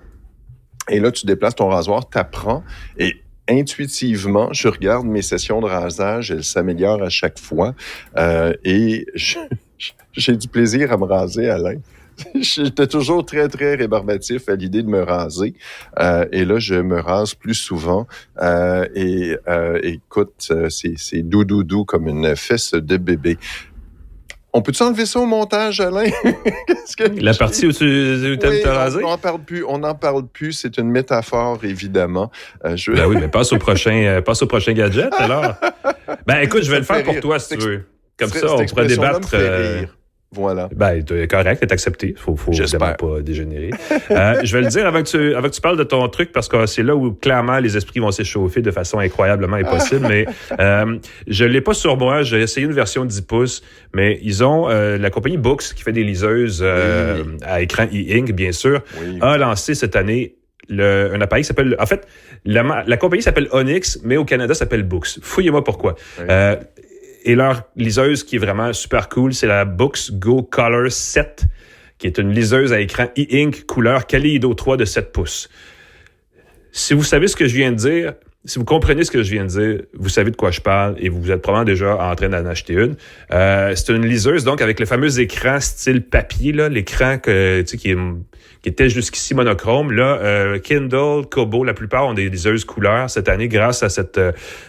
Et là, tu déplaces ton rasoir, t'apprends. Et intuitivement, je regarde mes sessions de rasage, elles s'améliorent à chaque fois. Et j'ai du plaisir à me raser, Alain. J'étais toujours très, très rébarbatif à l'idée de me raser. Et là, je me rase plus souvent. Écoute, c'est doux comme une fesse de bébé. On peut-tu enlever ça au montage, Alain? La partie où tu aimes te raser? On n'en parle plus. C'est une métaphore, évidemment. Ben oui, mais passe au prochain gadget, alors. Ben écoute, je vais le faire pour toi, si tu veux. Comme ça, on pourra débattre... Voilà. Ben, correct, c'est accepté. Faut évidemment pas dégénérer. Je vais le dire avant que tu parles de ton truc, parce que c'est là où, clairement, les esprits vont s'échauffer de façon incroyablement impossible. Mais je l'ai pas sur moi. J'ai essayé une version 10 pouces, mais ils ont la compagnie Books, qui fait des liseuses à écran e-ink, bien sûr, a lancé cette année un appareil qui s'appelle... En fait, la compagnie s'appelle Onyx, mais au Canada, ça s'appelle Books. Fouillez-moi pourquoi. Oui. Et leur liseuse qui est vraiment super cool, c'est la Books Go Color 7, qui est une liseuse à écran e-ink couleur Kaleido 3 de 7 pouces. Si vous savez ce que je viens de dire, si vous comprenez ce que je viens de dire, vous savez de quoi je parle et vous êtes probablement déjà en train d'en acheter une. C'est une liseuse, donc, avec le fameux écran style papier, là, l'écran qui était jusqu'ici monochrome. Là, Kindle, Kobo, la plupart ont des liseuses couleurs cette année grâce à cette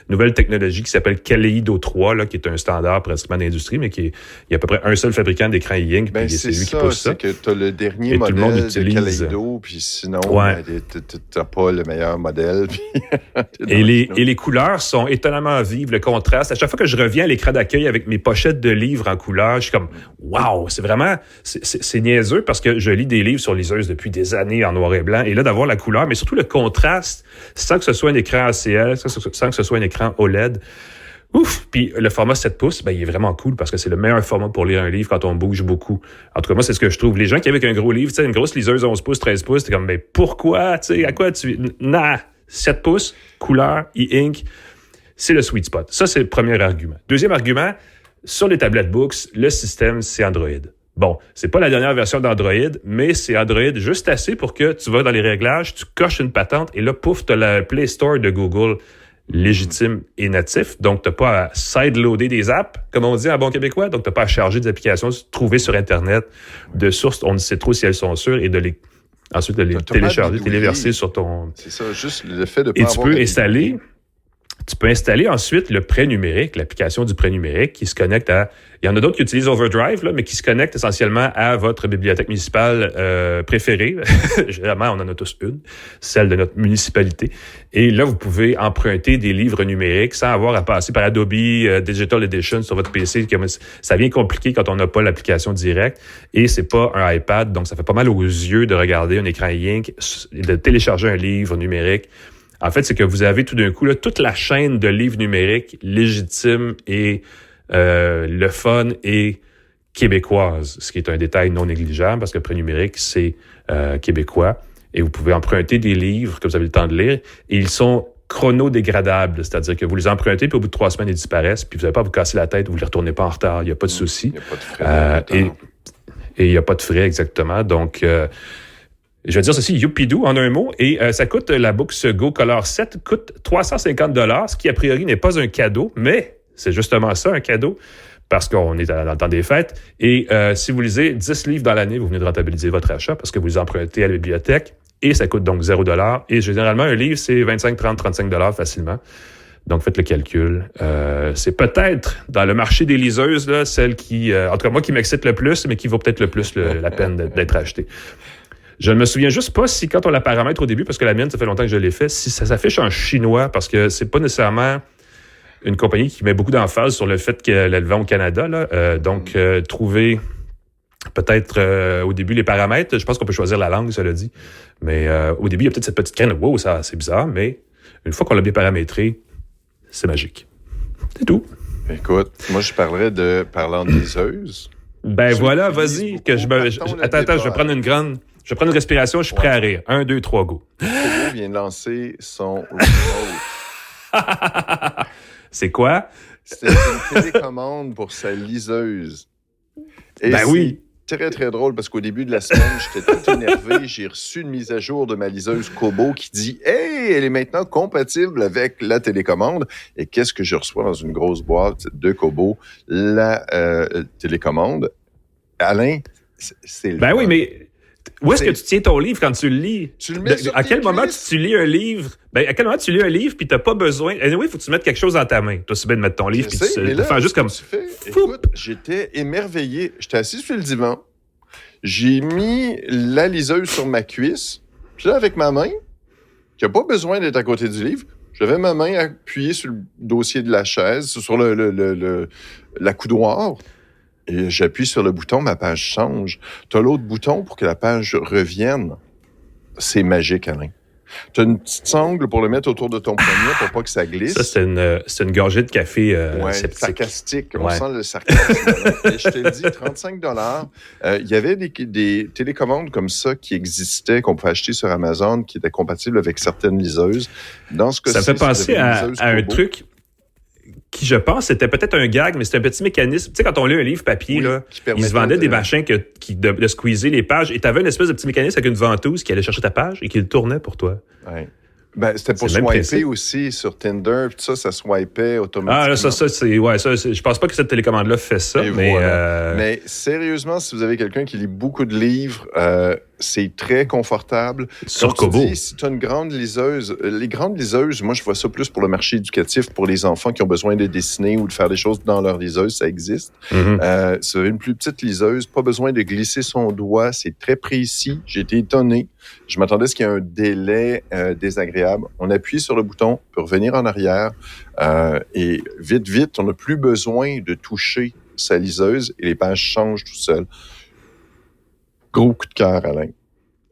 nouvelle technologie qui s'appelle Kaleido 3, là, qui est un standard pratiquement d'industrie, mais il y a à peu près un seul fabricant d'écran e-ink, puis c'est lui qui pousse ça. C'est que tu as le dernier modèle de Kaleido, puis sinon, t'as pas le meilleur modèle, puis t'es Et les couleurs sont étonnamment vives, le contraste. À chaque fois que je reviens à l'écran d'accueil avec mes pochettes de livres en couleur, je suis comme « Wow! » C'est vraiment... C'est niaiseux parce que je lis des livres sur liseuse depuis des années en noir et blanc. Et là, d'avoir la couleur, mais surtout le contraste, sans que ce soit un écran ACL, sans que ce soit un écran OLED. Ouf! Puis le format 7 pouces, il est vraiment cool parce que c'est le meilleur format pour lire un livre quand on bouge beaucoup. En tout cas, moi, c'est ce que je trouve. Les gens qui avec un gros livre, tu sais, une grosse liseuse 11 pouces, 13 pouces, t'es comme, pourquoi? Tu sais, à quoi tu... Nah! 7 pouces, couleur, e-ink, c'est le sweet spot. Ça, c'est le premier argument. Deuxième argument, sur les tablettes Books, le système, c'est Android. Bon, c'est pas la dernière version d'Android, mais c'est Android juste assez pour que tu vas dans les réglages, tu coches une patente et là, pouf, t'as le Play Store de Google légitime et natif. Donc, t'as pas à sideloader des apps, comme on dit en bon québécois. Donc, t'as pas à charger des applications trouvées sur Internet de sources, on ne sait trop si elles sont sûres et ensuite de les télécharger, téléverser sur ton... C'est ça, juste le fait de pas et avoir... Tu peux installer ensuite le prêt numérique, l'application du prêt numérique qui se connecte à... Il y en a d'autres qui utilisent Overdrive, là, mais qui se connectent essentiellement à votre bibliothèque municipale préférée. Généralement, on en a tous une, celle de notre municipalité. Et là, vous pouvez emprunter des livres numériques sans avoir à passer par Adobe Digital Edition sur votre PC. Ça devient compliqué quand on n'a pas l'application directe. Et c'est pas un iPad, donc ça fait pas mal aux yeux de regarder un écran e-ink et de télécharger un livre numérique. En fait, c'est que vous avez tout d'un coup là, toute la chaîne de livres numériques légitimes et le fun et québécoise, ce qui est un détail non négligeable parce que le prêt numérique, c'est québécois. Et vous pouvez emprunter des livres que vous avez le temps de lire et ils sont chronodégradables, c'est-à-dire que vous les empruntez puis au bout de 3 semaines, ils disparaissent puis vous n'avez pas à vous casser la tête, vous ne les retournez pas en retard, il n'y a pas de souci. Il n'y a pas de frais. Et il n'y a pas de frais, exactement. Donc... je vais dire ceci, youpidou, en un mot, et ça coûte, la Books Go Color 7 coûte 350 $, ce qui a priori n'est pas un cadeau, mais c'est justement ça, un cadeau, parce qu'on est dans le temps des fêtes. Et si vous lisez 10 livres dans l'année, vous venez de rentabiliser votre achat parce que vous les empruntez à la bibliothèque, et ça coûte donc 0 $. Et généralement, un livre, c'est 25, 30, 35 $ facilement. Donc, faites le calcul. C'est peut-être, dans le marché des liseuses, là, celle qui, en tout cas, moi, qui m'excite le plus, mais qui vaut peut-être le plus la peine d'être achetée. Je ne me souviens juste pas si, quand on la paramètre au début, parce que la mienne, ça fait longtemps que je l'ai fait, si ça s'affiche en chinois, parce que c'est pas nécessairement une compagnie qui met beaucoup d'emphase sur le fait qu'elle le vend au Canada. Là. Donc, trouver peut-être au début les paramètres. Je pense qu'on peut choisir la langue, cela dit. Mais au début, il y a peut-être cette petite crainte. Wow, ça, c'est bizarre, mais une fois qu'on l'a bien paramétré, c'est magique. C'est tout. Écoute, moi, je parlant de liseuse. Ben voilà, vas-y. Attends, je vais prendre une respiration, je suis prêt à rire. 1, 2, 3, go. Kobo vient de lancer son remote. C'est quoi? C'est une télécommande pour sa liseuse. Et oui. Très, très drôle parce qu'au début de la semaine, j'étais tout énervé. J'ai reçu une mise à jour de ma liseuse Kobo qui dit « Hey, elle est maintenant compatible avec la télécommande. » Et qu'est-ce que je reçois dans une grosse boîte de Kobo? La télécommande. Alain, c'est le... Ben oui, mais où est-ce que tu tiens ton livre quand tu le lis? Tu le mets sur à quel moment tu lis un livre? Ben, à quel moment tu lis un livre puis t'as pas besoin... Anyway, il faut que tu mettes quelque chose dans ta main. Toi, c'est bien de mettre ton livre puis tu fais juste comme... Écoute, j'étais émerveillé. J'étais assis sur le divan. J'ai mis la liseuse sur ma cuisse. Puis là, avec ma main, qui n'a pas besoin d'être à côté du livre, j'avais ma main appuyée sur le dossier de la chaise, sur la coudoir. Et j'appuie sur le bouton, ma page change. Tu as l'autre bouton pour que la page revienne. C'est magique, Alain. Tu as une petite sangle pour le mettre autour de ton poignet pour pas que ça glisse. Ça, c'est une gorgée de café sceptique. Sarcastique. On sent le sarcasme. Et je te le dis, 35 $. Il y avait des télécommandes comme ça qui existaient, qu'on pouvait acheter sur Amazon, qui étaient compatibles avec certaines liseuses. Dans ce cas-ci, ça fait penser à un truc qui, je pense, c'était peut-être un gag, mais c'est un petit mécanisme. Tu sais, quand on lit un livre papier, là, ils se vendaient des machins de squeezer les pages et tu avais une espèce de petit mécanisme avec une ventouse qui allait chercher ta page et qui le tournait pour toi. Ouais. Ben, c'était pour swiper aussi sur Tinder, tout ça, ça swipait automatiquement. Ah, là, ça, c'est... Ouais, ça, je pense pas que cette télécommande-là fait ça, mais... Voilà. Mais sérieusement, si vous avez quelqu'un qui lit beaucoup de livres, C'est très confortable. Sur Comme tu Kobo. dis, si tu as une grande liseuse, les grandes liseuses, moi, je vois ça plus pour le marché éducatif, pour les enfants qui ont besoin de dessiner ou de faire des choses dans leur liseuse, ça existe. C'est une plus petite liseuse, pas besoin de glisser son doigt, c'est très précis. J'ai été étonné. Je m'attendais à ce qu'il y ait un délai désagréable. On appuie sur le bouton, on peut revenir en arrière et vite, on n'a plus besoin de toucher sa liseuse et les pages changent tout seules. Gros coup de cœur, Alain.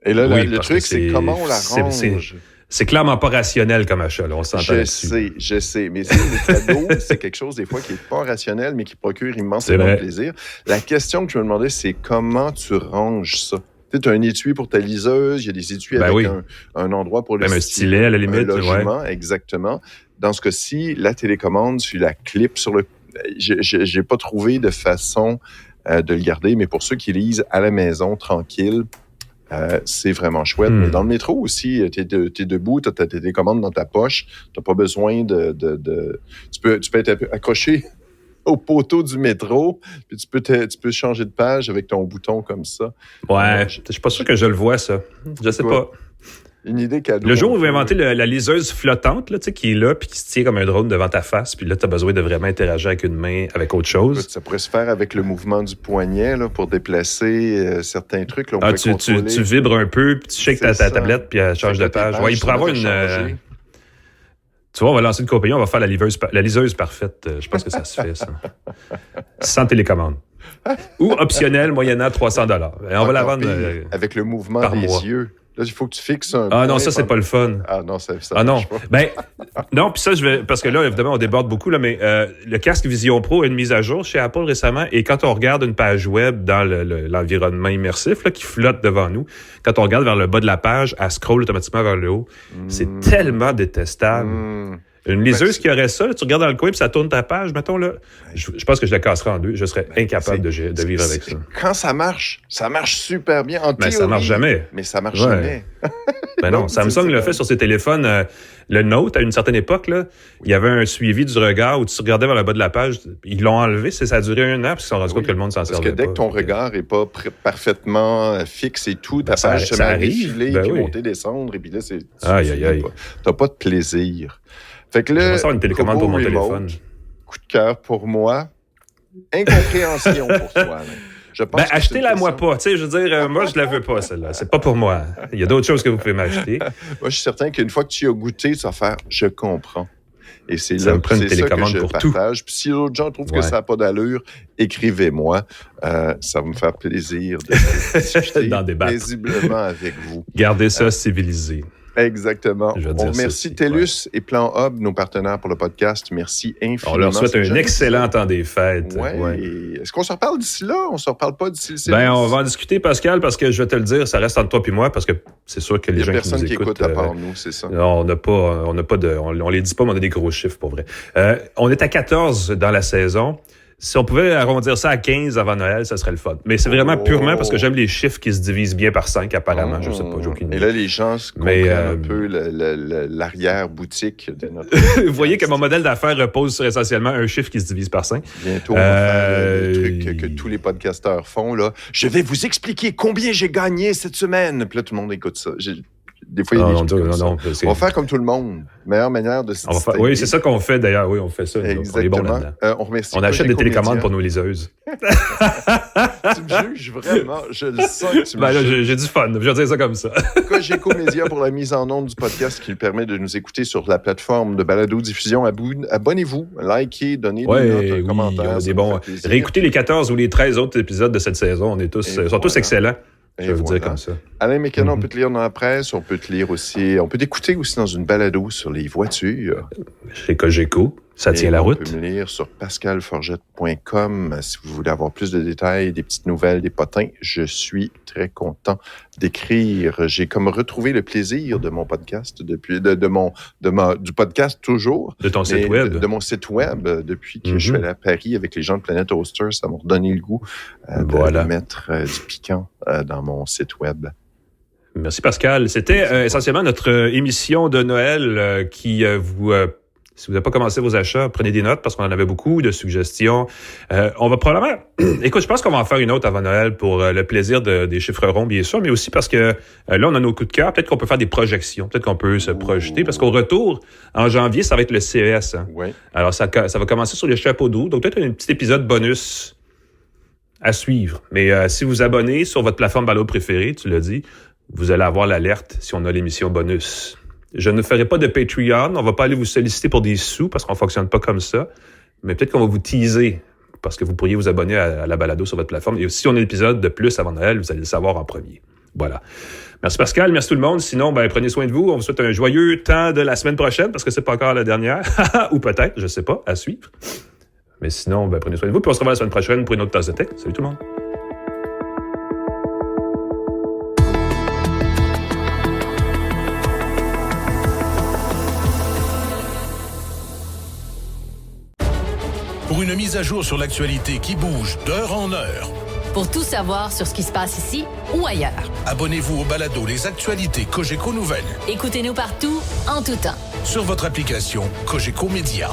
Et là, Oui, le parce truc, que c'est comment on la range. C'est clairement pas rationnel comme achat, là, on s'entend là-dessus. Je sais. Mais le cadeau, c'est quelque chose, des fois, qui n'est pas rationnel, mais qui procure immensément de plaisir. La question que je me demandais, c'est comment tu ranges ça? Tu as un étui pour ta liseuse, il y a des étuis avec un endroit pour le un stylet, à la limite. Un logement, exactement. Dans ce cas-ci, la télécommande, tu la clips sur le... J'ai pas trouvé de façon de le garder, mais pour ceux qui lisent à la maison, tranquille, c'est vraiment chouette. Mais dans le métro aussi, t'es debout, t'as ta télécommande dans ta poche, t'as pas besoin de... Tu peux être accroché au poteau du métro, puis tu peux changer de page avec ton bouton comme ça. Ouais, je suis pas sûr que je le vois, ça. Je sais pas. Une idée cadeau. Le jour où vous inventez la liseuse flottante, là, qui est là, puis qui se tient comme un drone devant ta face, puis là, tu as besoin de vraiment interagir avec une main, avec autre chose. Ça pourrait se faire avec le mouvement du poignet là, pour déplacer certains trucs. Là, tu vibres un peu, puis tu shakes ta tablette, puis elle change de page. Ouais, il pourrait avoir une... Tu vois, on va lancer une compagnie, on va faire la liseuse parfaite. Je pense que ça se fait, ça. Sans télécommande. Ou optionnel, moyennant $300. Et on va la vendre avec le mouvement par des mois. Yeux. Là, il faut que tu fixes un... Ah non, ça, c'est pas le fun. Ah non, ça non. marche pas. Ben, non, puis ça, parce que là, évidemment, on déborde beaucoup, là, mais le casque Vision Pro a une mise à jour chez Apple récemment, et quand on regarde une page web dans l'environnement immersif, là, qui flotte devant nous, quand on regarde vers le bas de la page, elle scrolle automatiquement vers le haut. C'est tellement détestable. Une liseuse qui aurait ça, là, tu regardes dans le coin, puis ça tourne ta page, mettons, là. Je pense que je la casserais en deux. Je serais incapable de vivre avec ça. Quand ça marche super bien. En théorie, ça marche jamais. Mais ça marche jamais. Ben non, Samsung l'a fait sur ses téléphones. Le Note, à une certaine époque, là, il y avait un suivi du regard où tu regardais vers le bas de la page. Ils l'ont enlevé. Ça a duré 1 an, parce qu'ils se sont rendus compte que le monde s'en servait pas. Parce que dès que ton regard n'est pas parfaitement fixe et tout, ta page se met à défiler, puis monter, descendre, et puis là, t'as pas de plaisir. Fait que là, je vais faire une télécommande pour mon téléphone. Coup de cœur pour moi. Incompréhension pour toi, Alain. Achetez-la moi pas. Tu sais, je veux dire, moi, je la veux pas, celle-là. C'est pas pour moi. Il y a d'autres choses que vous pouvez m'acheter. Moi, je suis certain qu'une fois que tu y as goûté, tu vas faire « je comprends ». Et c'est ça là me prend une télécommande ça que je pour partage. tout. Puis si d'autres gens trouvent que ça n'a pas d'allure, écrivez-moi. Ça va me faire plaisir de discuter paisiblement avec vous. Gardez ça civilisé. Exactement. On remercie TELUS et Plan Hub, nos partenaires pour le podcast. Merci infiniment. On leur souhaite un excellent temps des fêtes. Ouais. Est-ce qu'on se reparle d'ici là? On se reparle pas d'ici le Ben, on va en discuter, Pascal, parce que je vais te le dire, ça reste entre toi et moi, parce que c'est sûr que les gens qui nous écoutent... Il y a personne qui écoute à part nous, c'est ça. On les dit pas, mais on a des gros chiffres, pour vrai. On est à 14 dans la saison. Si on pouvait arrondir ça à 15 avant Noël, ça serait le fun. Mais c'est vraiment purement parce que j'aime les chiffres qui se divisent bien par 5, apparemment. Je sais pas, j'ai aucune idée. Et là, les gens comprennent un peu l'arrière-boutique de notre... Vous voyez que mon modèle d'affaires repose sur essentiellement un chiffre qui se divise par 5. Bientôt, on va faire le truc que tous les podcasteurs font, là. Je vais vous expliquer combien j'ai gagné cette semaine. Puis là, tout le monde écoute ça. Des fois, il y a des trucs comme ça. On va faire comme tout le monde. Meilleure manière de se distinguer. Oui, c'est ça qu'on fait d'ailleurs. Oui, on fait ça. Exactement. On est bon là-dedans. On achète des télécommandes pour nos liseuses. Tu me juges vraiment. Je le sens que tu me juges. J'ai du fun. Je vais dire ça comme ça. Cogeco Média pour la mise en onde du podcast qui permet de nous écouter sur la plateforme de balado-diffusion. Abonnez-vous, likez, donnez des notes, commentaires. Réécoutez les 14 ou les 13 autres épisodes de cette saison. Sont tous excellents. Je vais vous dire comme ça. Alain McKenna, on peut te lire dans la presse, on peut te lire aussi, on peut t'écouter aussi dans une balado sur les voitures. Chez Cogeco, ça tient la route. On peut me lire sur pascalforgette.com si vous voulez avoir plus de détails, des petites nouvelles, des potins. Je suis très content d'écrire. J'ai comme retrouvé le plaisir de mon podcast depuis, du podcast toujours. De ton site web. De mon site web depuis que je suis allé à Paris avec les gens de Planet Oster. Ça m'a redonné le goût de mettre du piquant dans mon site web. Merci Pascal. C'était essentiellement notre émission de Noël qui vous Si vous n'avez pas commencé vos achats, prenez des notes parce qu'on en avait beaucoup de suggestions. On va probablement... Écoute, je pense qu'on va en faire une autre avant Noël pour le plaisir des chiffres ronds, bien sûr, mais aussi parce que là, on a nos coups de cœur. Peut-être qu'on peut faire des projections. Peut-être qu'on peut se projeter parce qu'au retour, en janvier, ça va être le CES. Hein. Oui. Alors, ça va commencer sur les chapeaux d'eau. Donc, peut-être un petit épisode bonus à suivre. Mais si vous abonnez sur votre plateforme balado préférée, tu l'as dit, vous allez avoir l'alerte si on a l'émission bonus. Je ne ferai pas de Patreon. On va pas aller vous solliciter pour des sous parce qu'on fonctionne pas comme ça. Mais peut-être qu'on va vous teaser parce que vous pourriez vous abonner à la balado sur votre plateforme. Et si on a un épisode de plus avant Noël, vous allez le savoir en premier. Voilà. Merci Pascal, merci tout le monde. Sinon, prenez soin de vous. On vous souhaite un joyeux temps de la semaine prochaine parce que c'est pas encore la dernière. Ou peut-être, je sais pas, à suivre. Mais sinon, prenez soin de vous. Puis on se revoit la semaine prochaine pour une autre tasse de tech. Salut tout le monde. Pour une mise à jour sur l'actualité qui bouge d'heure en heure. Pour tout savoir sur ce qui se passe ici ou ailleurs. Abonnez-vous au balado Les Actualités Cogeco Nouvelles Écoutez-nous partout, en tout temps. sur votre application Cogeco Média.